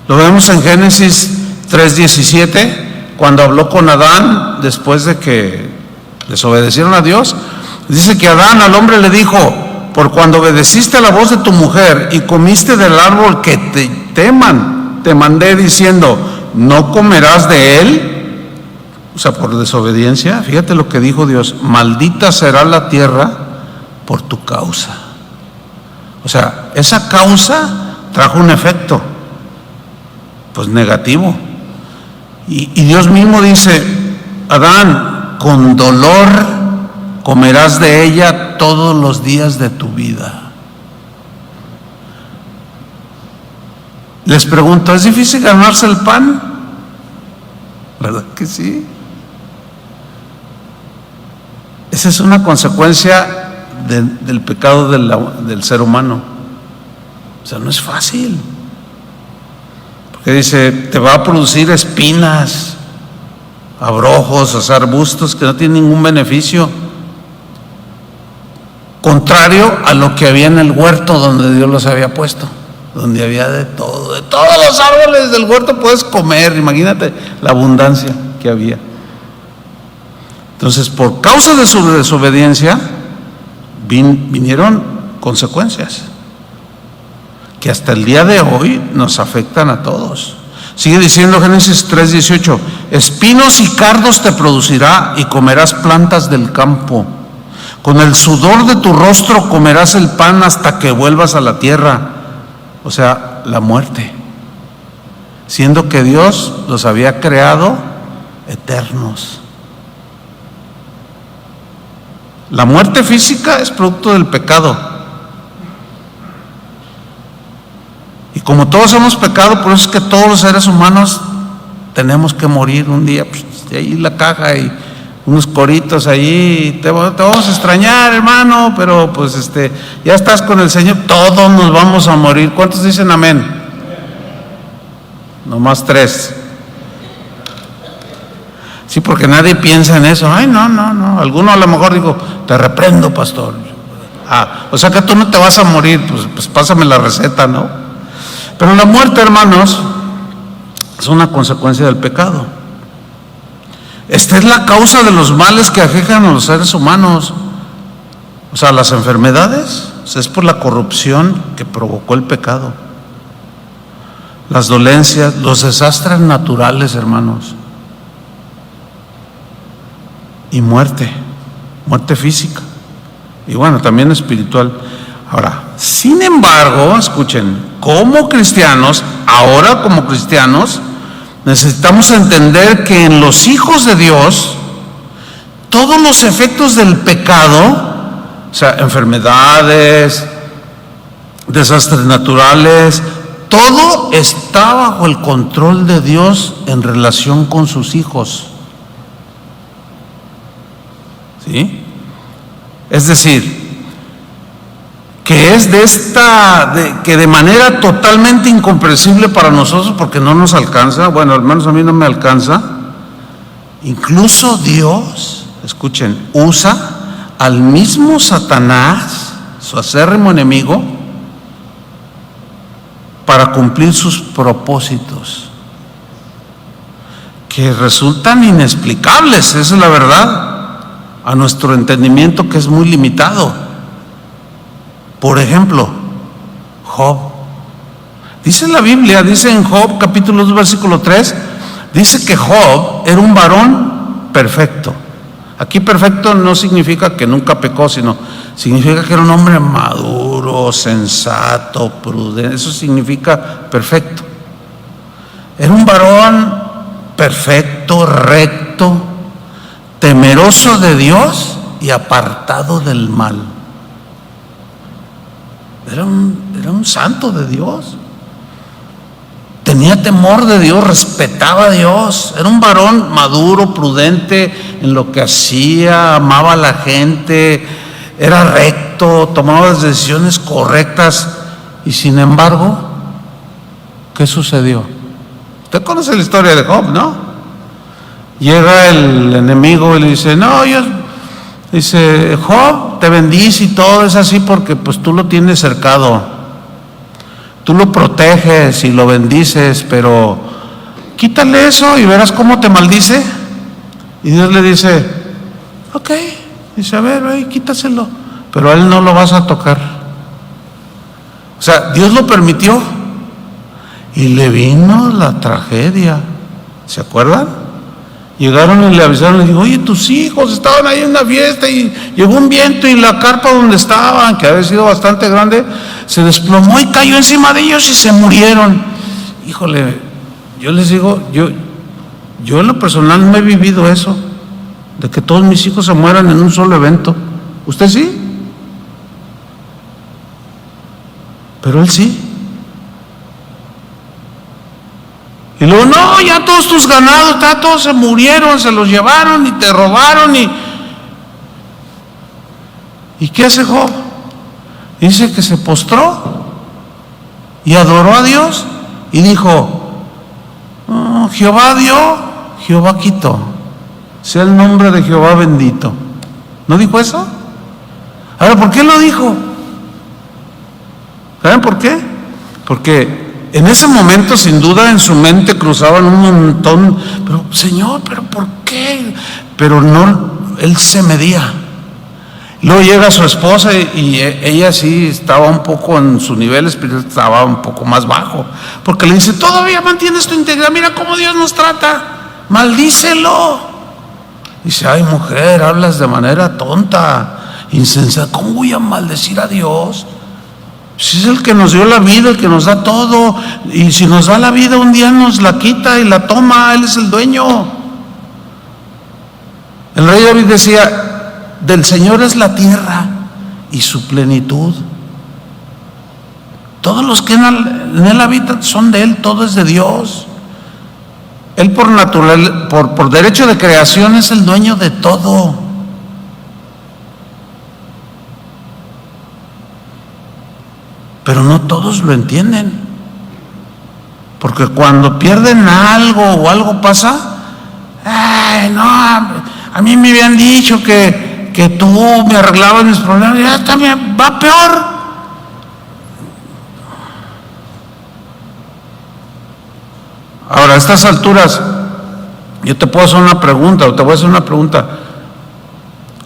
Lo vemos en Génesis 3:17, cuando habló con Adán después de que desobedecieron a Dios. Dice que Adán al hombre le dijo: por cuando obedeciste a la voz de tu mujer y comiste del árbol que te mandé diciendo, no comerás de él, o sea, por desobediencia. Fíjate lo que dijo Dios: maldita será la tierra por tu causa. O sea, esa causa trajo un efecto, pues negativo. Y Dios mismo dice: Adán, con dolor comerás de ella todos los días de tu vida. Les pregunto, ¿es difícil ganarse el pan? ¿Verdad que sí? Esa es una consecuencia del pecado del ser humano. O sea, no es fácil, porque dice, te va a producir espinas, abrojos, o sea, arbustos que no tienen ningún beneficio, contrario a lo que había en el huerto donde Dios los había puesto, donde había de todo, de todos los árboles del huerto puedes comer. Imagínate la abundancia que había. Entonces, por causa de su desobediencia vinieron consecuencias que hasta el día de hoy nos afectan a todos. Sigue diciendo Génesis 3:18, espinos y cardos te producirá y comerás plantas del campo. Con el sudor de tu rostro comerás el pan hasta que vuelvas a la tierra. O sea, la muerte. Siendo que Dios los había creado eternos. La muerte física es producto del pecado. Y como todos hemos pecado, por eso es que todos los seres humanos tenemos que morir un día. Pues, de ahí la caja y unos coritos ahí, te vamos a extrañar, hermano, pero pues ya estás con el Señor, todos nos vamos a morir. ¿Cuántos dicen amén? Nomás 3. Sí, porque nadie piensa en eso. Ay, no. Alguno a lo mejor dijo, te reprendo, pastor. O sea que tú no te vas a morir, pues pásame la receta, ¿no? Pero la muerte, hermanos, es una consecuencia del pecado. Esta es la causa de los males que aquejan a los seres humanos. O sea, las enfermedades, es por la corrupción que provocó el pecado. Las dolencias, los desastres naturales, hermanos. Y muerte física. Y bueno, también espiritual. Ahora, sin embargo, escuchen, como cristianos, ahora como cristianos, necesitamos entender que en los hijos de Dios, todos los efectos del pecado, o sea, enfermedades, desastres naturales, todo está bajo el control de Dios en relación con sus hijos. ¿Sí? Es decir, que es que de manera totalmente incomprensible para nosotros, porque no nos alcanza, bueno, al menos a mí no me alcanza, incluso Dios, escuchen, usa al mismo Satanás, su acérrimo enemigo, para cumplir sus propósitos, que resultan inexplicables, esa es la verdad, a nuestro entendimiento, que es muy limitado. Por ejemplo, Job. Dice la Biblia, dice en Job capítulo 2 versículo 3, dice que Job era un varón perfecto. Aquí perfecto no significa que nunca pecó, sino significa que era un hombre maduro, sensato, prudente. Eso significa perfecto. Era un varón perfecto, recto, temeroso de Dios y apartado del mal. Era un santo de Dios. Tenía temor de Dios, respetaba a Dios. Era un varón maduro, prudente en lo que hacía, amaba a la gente, era recto, tomaba las decisiones correctas. Y sin embargo, ¿qué sucedió? Usted conoce la historia de Job, ¿no? Llega el enemigo y le dice, dice, Job, te bendice y todo es así porque pues tú lo tienes cercado, tú lo proteges y lo bendices, pero quítale eso y verás cómo te maldice. Y Dios le dice, ok, dice, a ver, quítaselo, pero a él no lo vas a tocar. O sea, Dios lo permitió y le vino la tragedia. ¿Se acuerdan? Llegaron y le avisaron, le dijo, oye, tus hijos estaban ahí en una fiesta y llegó un viento y la carpa donde estaban, que había sido bastante grande, se desplomó y cayó encima de ellos y se murieron. Híjole, yo les digo, yo en lo personal no he vivido eso, de que todos mis hijos se mueran en un solo evento. ¿Usted sí? Pero él sí. Y luego, no, ya todos tus ganados, ya todos se murieron, se los llevaron y te robaron. ¿Y qué hace Job? Dice que se postró y adoró a Dios y dijo, oh, Jehová dio, Jehová quitó, sea el nombre de Jehová bendito. ¿No dijo eso? Ahora, ¿por qué lo dijo? ¿Saben por qué? Porque en ese momento, sin duda, en su mente cruzaban un montón, pero Señor, ¿pero por qué? Pero no, él se medía. Luego llega su esposa y ella sí estaba un poco en su nivel espiritual, estaba un poco más bajo, porque le dice, todavía mantienes tu integridad, mira cómo Dios nos trata, maldícelo. Dice, ay mujer, hablas de manera tonta, insensata, ¿cómo voy a maldecir a Dios? Si es el que nos dio la vida, el que nos da todo, y si nos da la vida un día nos la quita y la toma, Él es el dueño. El rey David decía, del Señor es la tierra y su plenitud. Todos los que en él habitan son de Él, todo es de Dios. Él por derecho de creación es el dueño de todo. Pero no todos lo entienden. Porque cuando pierden algo o algo pasa, ay, no, a mí me habían dicho que tú me arreglabas mis problemas, y ya también va peor. Ahora, a estas alturas, yo te puedo hacer una pregunta, o te voy a hacer una pregunta.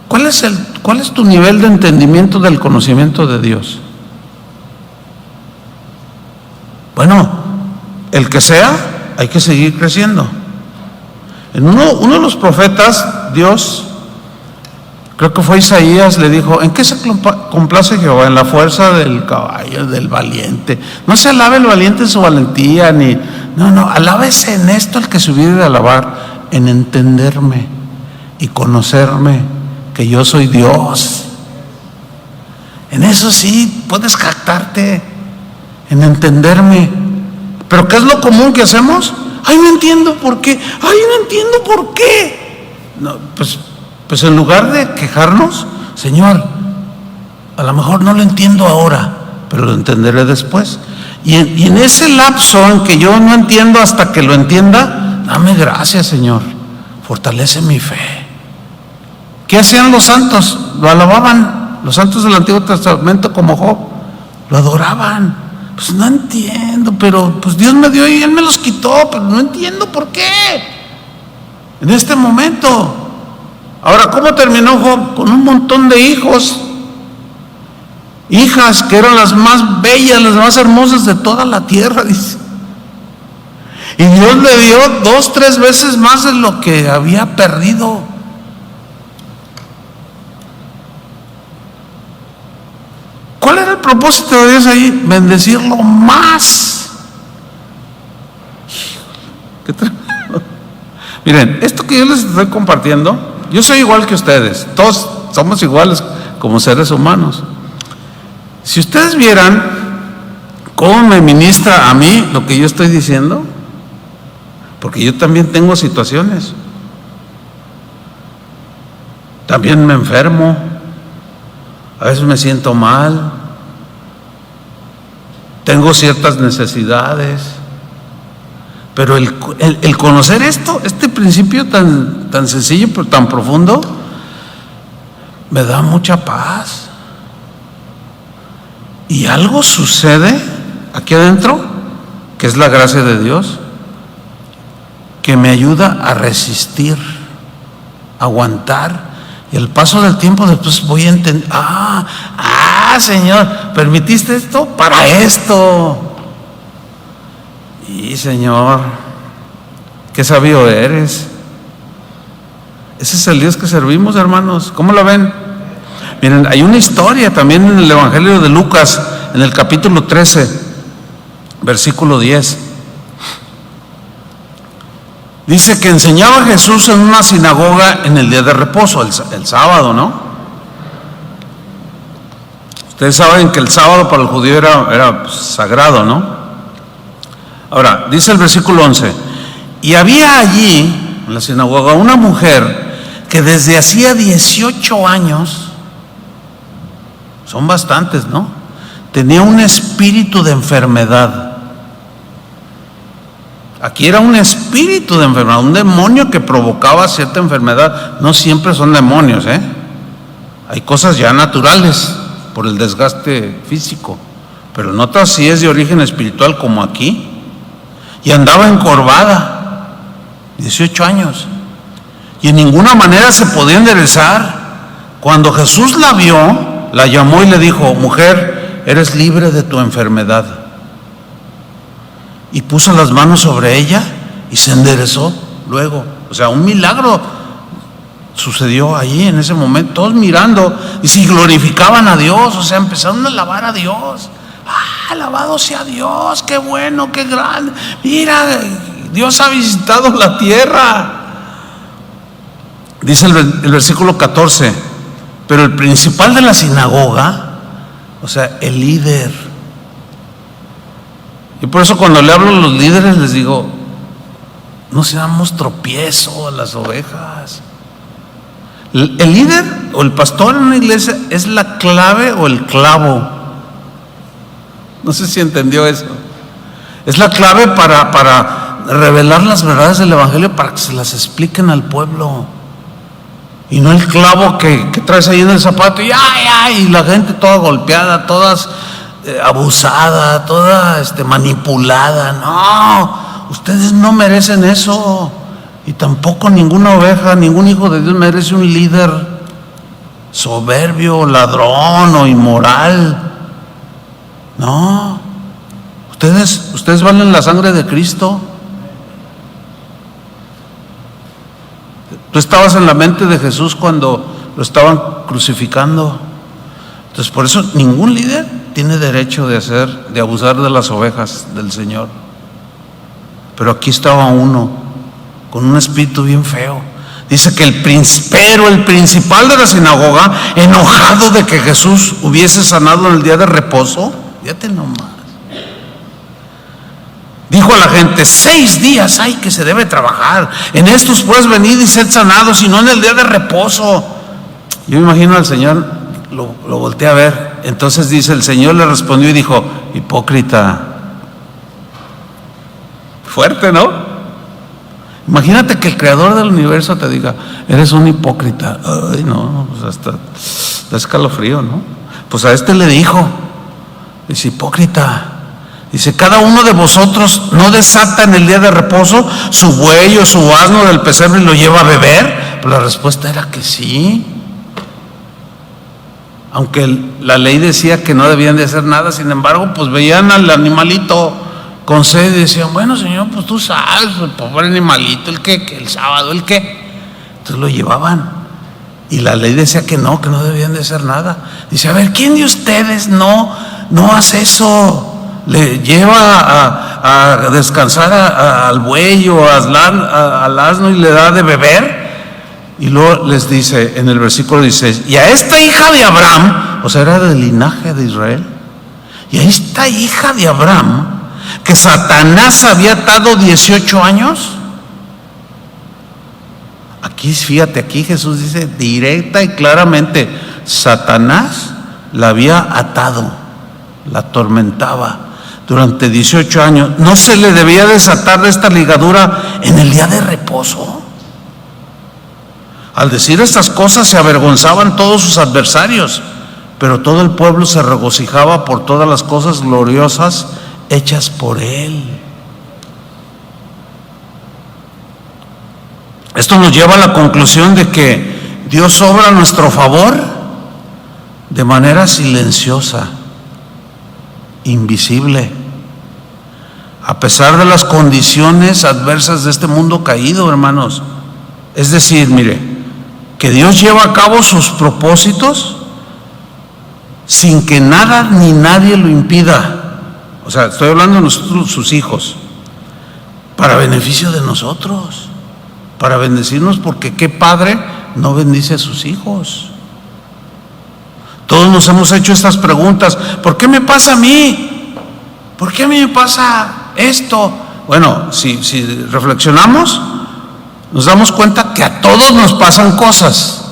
¿Cuál es tu nivel de entendimiento del conocimiento de Dios? Bueno, el que sea, hay que seguir creciendo. En uno de los profetas, Dios, creo que fue Isaías, le dijo: ¿en qué se complace Jehová? En la fuerza del caballo, del valiente. No se alabe el valiente en su valentía, no, alábese en esto el que se hubiera de alabar, en entenderme y conocerme, que yo soy Dios. En eso sí puedes jactarte, en entenderme. Pero ¿qué es lo común que hacemos? Ay, no entiendo por qué. Ay, no entiendo por qué. No, pues en lugar de quejarnos, Señor, a lo mejor no lo entiendo ahora, pero lo entenderé después. Y en ese lapso en que yo no entiendo hasta que lo entienda, dame gracias, Señor. Fortalece mi fe. ¿Qué hacían los santos? Lo alababan. Los santos del Antiguo Testamento, como Job, lo adoraban. Pues no entiendo, pero pues Dios me dio y Él me los quitó, pero no entiendo por qué en este momento. Ahora, ¿cómo terminó Job? Con un montón de hijos, hijas que eran las más bellas, las más hermosas de toda la tierra, dice. Y Dios le dio 2, 3 veces más de lo que había perdido. ¿Cuál era el propósito de Dios ahí? Bendecirlo más. ¿Qué tremendo? Miren, esto que yo les estoy compartiendo, yo soy igual que ustedes, todos somos iguales como seres humanos. Si ustedes vieran cómo me ministra a mí lo que yo estoy diciendo, porque yo también tengo situaciones, también me enfermo, a veces me siento mal, tengo ciertas necesidades, pero el conocer este principio tan sencillo pero tan profundo, me da mucha paz. Y algo sucede aquí adentro, que es la gracia de Dios, que me ayuda a resistir, a aguantar. Y al paso del tiempo después voy a entender, Señor, permitiste esto para esto. Y Señor, qué sabio eres. Ese es el Dios que servimos, hermanos. ¿Cómo lo ven? Miren, hay una historia también en el Evangelio de Lucas, en el capítulo 13, versículo 10. Dice que enseñaba Jesús en una sinagoga en el día de reposo, el sábado, ¿no? Ustedes saben que el sábado para el judío era sagrado, ¿no? Ahora, dice el versículo 11: y había allí, en la sinagoga, una mujer que desde hacía 18 años, son bastantes, ¿no?, tenía un espíritu de enfermedad. Aquí era un espíritu de enfermedad, un demonio que provocaba cierta enfermedad. No siempre son demonios, hay cosas ya naturales por el desgaste físico, pero en otras sí es de origen espiritual, como aquí. Y andaba encorvada, 18 años, y en ninguna manera se podía enderezar. Cuando Jesús la vio, la llamó y le dijo: mujer, eres libre de tu enfermedad. Y puso las manos sobre ella y se enderezó luego. O sea, un milagro sucedió allí en ese momento, todos mirando, y si glorificaban a Dios, o sea, empezaron a alabar a Dios. Alabado sea Dios, qué bueno, qué grande. Mira, Dios ha visitado la tierra. Dice el versículo 14: pero el principal de la sinagoga, o sea, el líder. Y por eso cuando le hablo a los líderes les digo: no seamos tropiezo a las ovejas. El líder o el pastor en una iglesia es la clave o el clavo. No sé si entendió eso. Es la clave para revelar las verdades del evangelio, para que se las expliquen al pueblo. Y no el clavo que traes ahí en el zapato y la gente toda golpeada, todas abusada, toda manipulada. No, ustedes no merecen eso. Y tampoco ninguna oveja, ningún hijo de Dios merece un líder soberbio, ladrón o inmoral. No, ustedes valen la sangre de Cristo. Tú estabas en la mente de Jesús cuando lo estaban crucificando. Entonces, por eso ningún líder tiene derecho de abusar de las ovejas del Señor. Pero aquí estaba uno con un espíritu bien feo. Dice que el principal de la sinagoga, enojado de que Jesús hubiese sanado en el día de reposo, fíjate nomás, dijo a la gente: 6 días hay que se debe trabajar, en estos puedes venir y ser sanados, y no en el día de reposo. Yo me imagino al Señor, lo volteé a ver. Entonces dice, el Señor le respondió y dijo: hipócrita. Fuerte, ¿no? Imagínate que el creador del universo te diga: eres un hipócrita. Ay, no, pues hasta da escalofrío, ¿no? Pues a este le dijo, dice: hipócrita. Dice: cada uno de vosotros no desata en el día de reposo su buey o su asno del pesebre y lo lleva a beber. Pues la respuesta era que sí. Aunque la ley decía que no debían de hacer nada, sin embargo, pues veían al animalito con sed y decían: bueno, Señor, pues tú sabes, el pobre animalito, el sábado, entonces lo llevaban. Y la ley decía que no debían de hacer nada. Dice: a ver, ¿quién de ustedes no hace eso? Le lleva a descansar al buey o al asno y le da de beber. Y luego les dice en el versículo 16: y a esta hija de Abraham, o sea, era del linaje de Israel, y a esta hija de Abraham, que Satanás había atado 18 años. Aquí, fíjate, aquí Jesús dice directa y claramente: Satanás la había atado, la atormentaba durante 18 años. ¿No se le debía desatar de esta ligadura en el día de reposo? Al decir estas cosas se avergonzaban todos sus adversarios, pero todo el pueblo se regocijaba por todas las cosas gloriosas hechas por él. Esto nos lleva a la conclusión de que Dios obra a nuestro favor de manera silenciosa, invisible, a pesar de las condiciones adversas de este mundo caído, hermanos. Es decir, mire, que Dios lleva a cabo sus propósitos sin que nada ni nadie lo impida. O sea, estoy hablando de nosotros, sus hijos, para beneficio de nosotros, para bendecirnos, porque ¿qué padre no bendice a sus hijos? Todos nos hemos hecho estas preguntas: ¿por qué me pasa a mí? ¿Por qué a mí me pasa esto? Bueno, si reflexionamos, nos damos cuenta que a todos nos pasan cosas,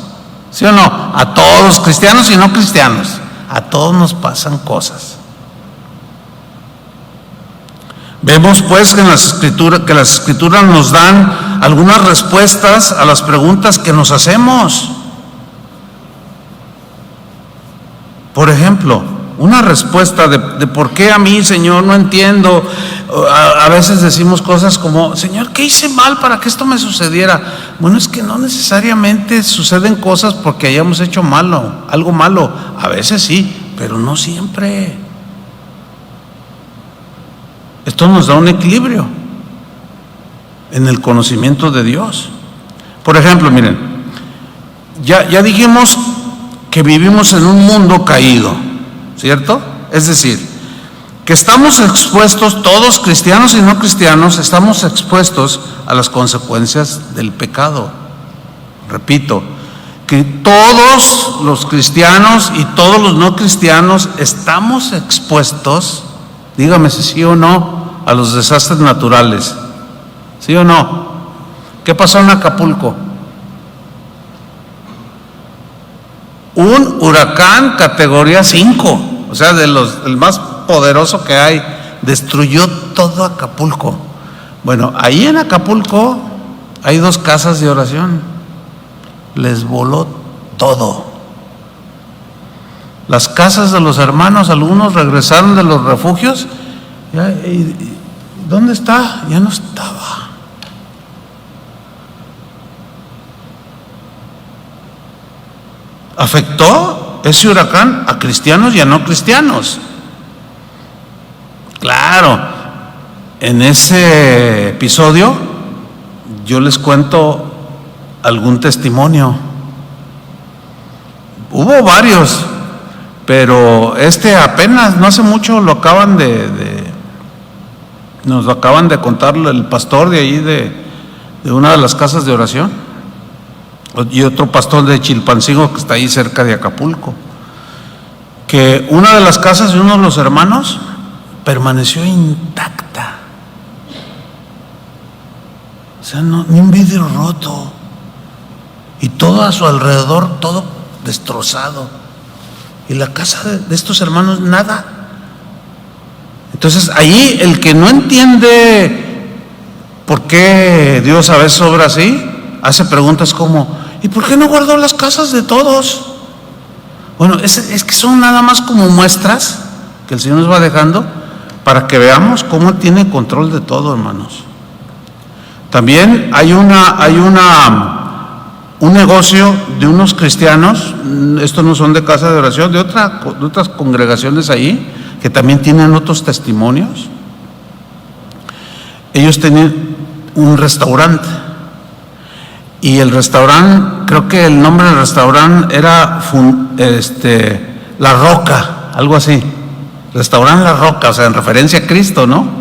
¿sí o no? A todos, cristianos y no cristianos, a todos nos pasan cosas. Vemos pues que las escrituras nos dan algunas respuestas a las preguntas que nos hacemos. Por ejemplo, una respuesta de por qué a mí, Señor, no entiendo. A veces decimos cosas como: Señor, ¿qué hice mal para que esto me sucediera? Bueno, es que no necesariamente suceden cosas porque hayamos hecho algo malo. A veces sí, pero no siempre. Esto nos da un equilibrio en el conocimiento de Dios. Por ejemplo, miren, ya dijimos que vivimos en un mundo caído, ¿cierto? Es decir, que estamos expuestos, todos cristianos y no cristianos, estamos expuestos a las consecuencias del pecado. Repito, que todos los cristianos y todos los no cristianos estamos expuestos, dígame si sí o no, a los desastres naturales. ¿Sí o no? ¿Qué pasó en Acapulco? Un huracán categoría 5, o sea, el más poderoso que hay, destruyó todo Acapulco. Bueno, ahí en Acapulco hay 2 casas de oración, les voló todo. Las casas de los hermanos, algunos regresaron de los refugios, ¿y dónde está? Ya no estaba. Afectó ese huracán a cristianos y a no cristianos. Claro, en ese episodio yo les cuento algún testimonio. Hubo varios, pero apenas, no hace mucho, nos lo acaban de contar el pastor de ahí de una de las casas de oración, y otro pastor de Chilpancingo que está ahí cerca de Acapulco, que una de las casas de uno de los hermanos permaneció intacta, o sea, ni un vidrio roto, y todo a su alrededor, todo destrozado, y la casa de estos hermanos, nada. Entonces ahí el que no entiende por qué Dios a veces obra así, hace preguntas como: ¿y por qué no guardó las casas de todos? Bueno, es que son nada más como muestras que el Señor nos va dejando para que veamos cómo tiene control de todo, hermanos. También hay un negocio de unos cristianos, estos no son de casa de oración, de otras congregaciones ahí, que también tienen otros testimonios. Ellos tenían un restaurante, y el restaurante, creo que el nombre del restaurante era La Roca, algo así, Restaurante La Roca, o sea, en referencia a Cristo, ¿no?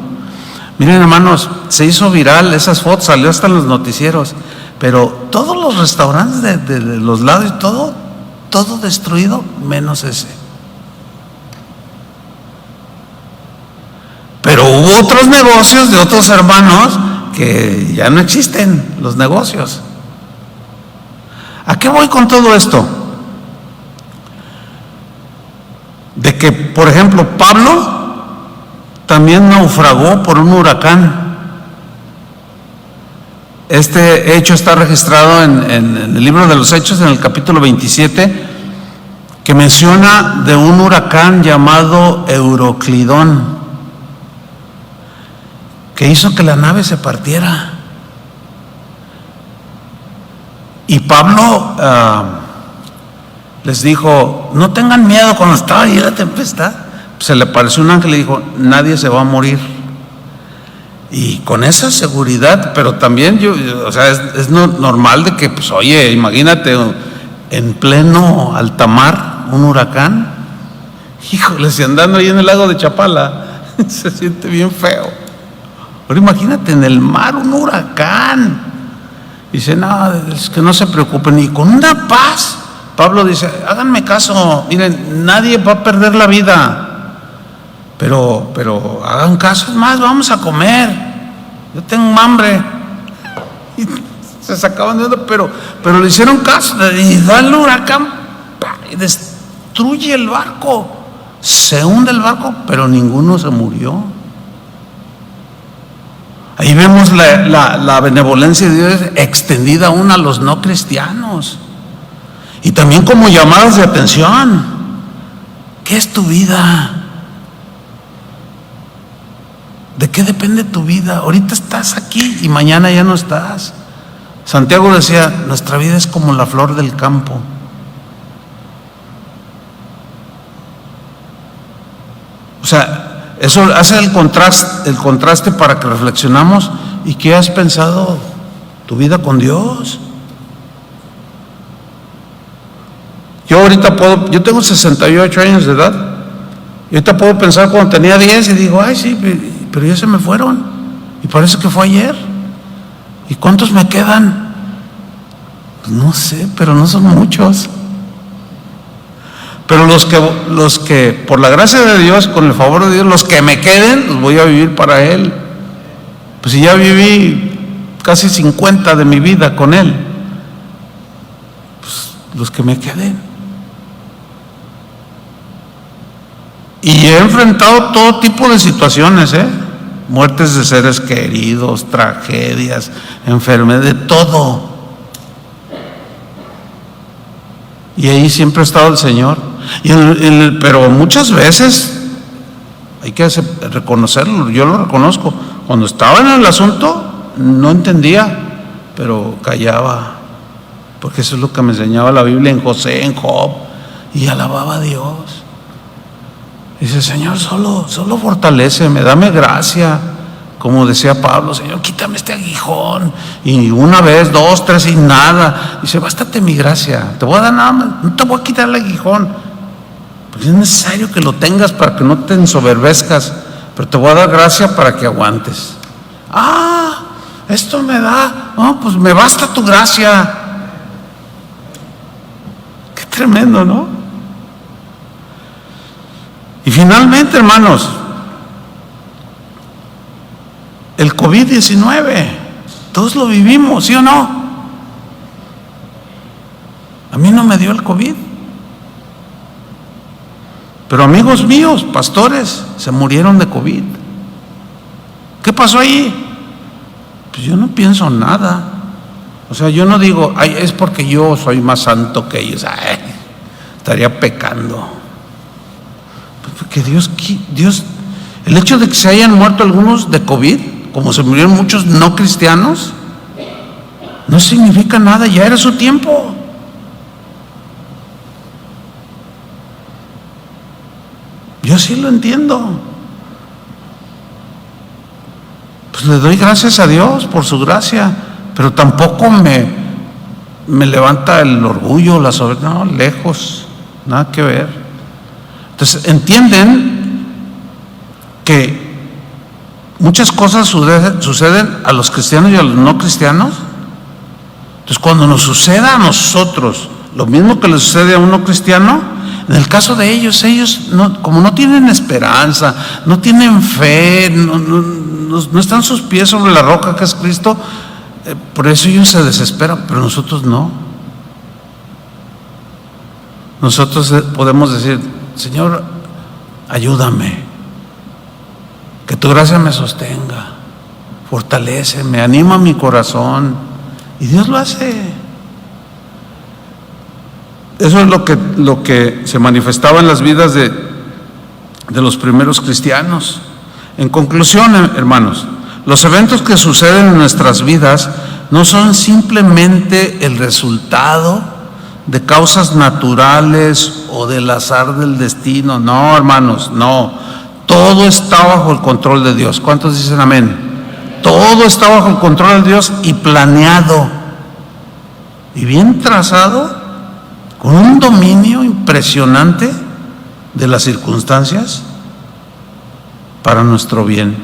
Miren, hermanos, se hizo viral esas fotos, salió hasta en los noticieros, pero todos los restaurantes de los lados y todo destruido, menos ese. Pero hubo otros negocios de otros hermanos que ya no existen, los negocios. ¿A qué voy con todo esto? De que, por ejemplo, Pablo también naufragó por un huracán. Este hecho está registrado en el libro de los Hechos, en el capítulo 27, que menciona de un huracán llamado Euroclidón, que hizo que la nave se partiera. Y Pablo les dijo: no tengan miedo. Cuando estaba ahí la tempestad, se le apareció un ángel y le dijo: nadie se va a morir. Y con esa seguridad, pero también o sea, es normal de que, pues, oye, imagínate en pleno alta mar, un huracán, híjole, si andando ahí en el lago de Chapala, se siente bien feo. Pero imagínate en el mar un huracán. Dice: no, es que no se preocupen, y con una paz. Pablo dice: háganme caso, miren, nadie va a perder la vida, pero hagan caso, es más, vamos a comer, yo tengo hambre. Y se sacaban de onda, pero le hicieron caso, y da el huracán y destruye el barco, se hunde el barco, pero ninguno se murió. Ahí vemos la benevolencia de Dios extendida aún a los no cristianos, y también como llamadas de atención. ¿Qué es tu vida? ¿De qué depende tu vida? Ahorita estás aquí y mañana ya no estás. Santiago decía: nuestra vida es como la flor del campo. O sea, eso hace el contraste para que reflexionamos. ¿Y qué has pensado? ¿Tu vida con Dios? Yo tengo 68 años de edad, y ahorita puedo pensar cuando tenía 10 y digo: ay, sí, pero ya se me fueron, y parece que fue ayer. ¿Y cuántos me quedan? Pues no sé, pero no son muchos. Pero los que por la gracia de Dios, con el favor de Dios, los que me queden, los voy a vivir para Él. Pues si ya viví casi 50 de mi vida con Él, pues los que me queden. Y he enfrentado todo tipo de situaciones, muertes de seres queridos, tragedias, enfermedades, de todo. Y ahí siempre ha estado el Señor. Pero muchas veces hay que reconocerlo, yo lo reconozco. Cuando estaba en el asunto no entendía, pero callaba, porque eso es lo que me enseñaba la Biblia en José, en Job, y alababa a Dios. Dice: Señor, solo fortaléceme, dame gracia. Como decía Pablo: Señor, quítame este aguijón. Y una vez, dos, tres y nada. Dice: bástate mi gracia, te voy a dar nada más, no te voy a quitar el aguijón, porque es necesario que lo tengas para que no te ensoberbezcas, pero te voy a dar gracia para que aguantes. Esto me da, no, pues me basta tu gracia. Qué tremendo, ¿no? Y finalmente, hermanos, el COVID-19, todos lo vivimos, ¿sí o no? A mí no me dio el COVID, pero amigos míos, pastores, se murieron de COVID. ¿Qué pasó ahí? Pues yo no pienso nada. O sea, yo no digo: ay, es porque yo soy más santo que ellos, estaría pecando. Porque Dios, el hecho de que se hayan muerto algunos de COVID, como se murieron muchos no cristianos, no significa nada, ya era su tiempo. Yo sí lo entiendo. Pues le doy gracias a Dios por su gracia, pero tampoco me levanta el orgullo, la soberbia, no, lejos, nada que ver. Entonces, entienden que muchas cosas suceden a los cristianos y a los no cristianos. Entonces, cuando nos suceda a nosotros lo mismo que le sucede a un no cristiano, en el caso de ellos como no tienen esperanza, no tienen fe, no están sus pies sobre la roca que es Cristo, por eso ellos se desesperan, pero nosotros no. Nosotros podemos decir: Señor, ayúdame, que tu gracia me sostenga, fortaléceme, anima mi corazón, y Dios lo hace. Eso es lo que se manifestaba en las vidas de los primeros cristianos. En conclusión, hermanos, los eventos que suceden en nuestras vidas no son simplemente el resultado de causas naturales o del azar del destino. No, hermanos, no. Todo está bajo el control de Dios. ¿Cuántos dicen amén? Todo está bajo el control de Dios y planeado y bien trazado, con un dominio impresionante de las circunstancias para nuestro bien.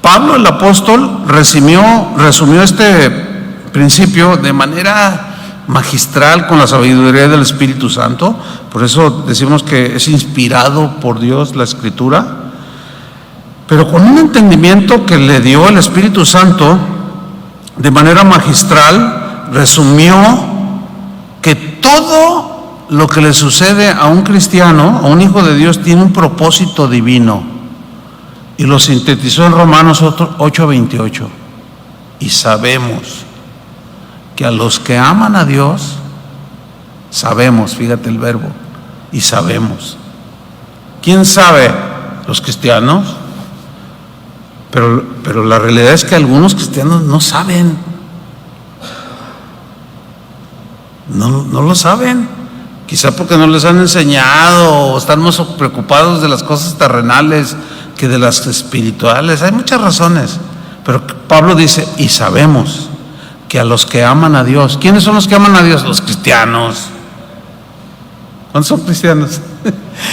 Pablo el apóstol resumió este principio de manera magistral con la sabiduría del Espíritu Santo. Por eso decimos que es inspirado por Dios la Escritura, pero con un entendimiento que le dio el Espíritu Santo de manera magistral. Resumió que todo lo que le sucede a un cristiano, a un hijo de Dios, tiene un propósito divino, y lo sintetizó en Romanos 8:28. Y sabemos que a los que aman a Dios, sabemos, fíjate el verbo, y sabemos. ¿Quién sabe? Los cristianos. Pero la realidad es que algunos cristianos no saben. No lo saben, quizá porque no les han enseñado, o están más preocupados de las cosas terrenales que de las espirituales. Hay muchas razones, pero Pablo dice: y sabemos que a los que aman a Dios. ¿Quiénes son los que aman a Dios? Los cristianos. ¿Cuántos son cristianos?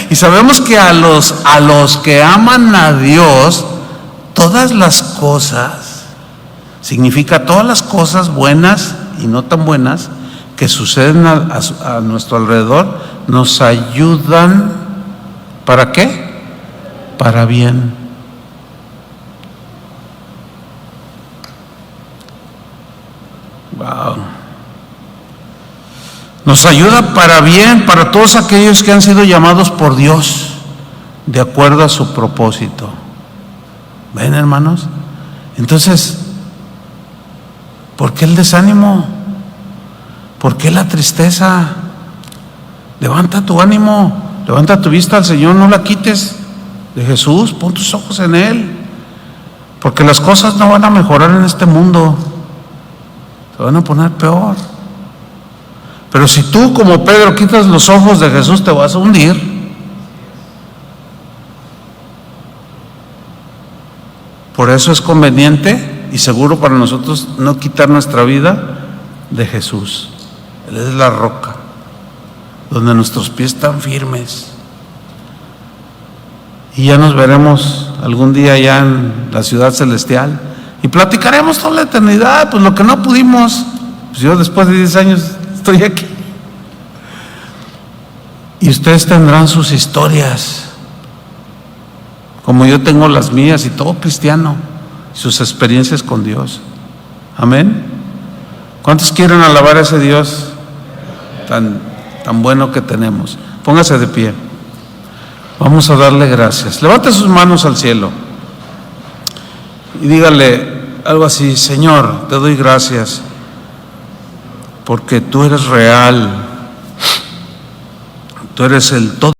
Y sabemos que a los que aman a Dios, todas las cosas, significa todas las cosas buenas y no tan buenas que suceden a nuestro alrededor, nos ayudan. ¿Para qué? Para bien. Wow. Nos ayuda para bien, para todos aquellos que han sido llamados por Dios de acuerdo a su propósito. ¿Ven, hermanos? Entonces, ¿por qué el desánimo? ¿Por qué la tristeza? Levanta tu ánimo, levanta tu vista al Señor, no la quites de Jesús, pon tus ojos en Él, porque las cosas no van a mejorar en este mundo, se van a poner peor. Pero si tú, como Pedro, quitas los ojos de Jesús, te vas a hundir. Por eso es conveniente y seguro para nosotros no quitar nuestra vida de Jesús. Él es la roca donde nuestros pies están firmes. Y ya nos veremos algún día allá en la ciudad celestial y platicaremos toda la eternidad, pues lo que no pudimos. Pues yo después de 10 años estoy aquí. Y ustedes tendrán sus historias, como yo tengo las mías, y todo cristiano, sus experiencias con Dios. Amén. ¿Cuántos quieren alabar a ese Dios tan bueno que tenemos? Póngase de pie. Vamos a darle gracias. Levante sus manos al cielo y dígale algo así: Señor, te doy gracias porque tú eres real, tú eres el todo.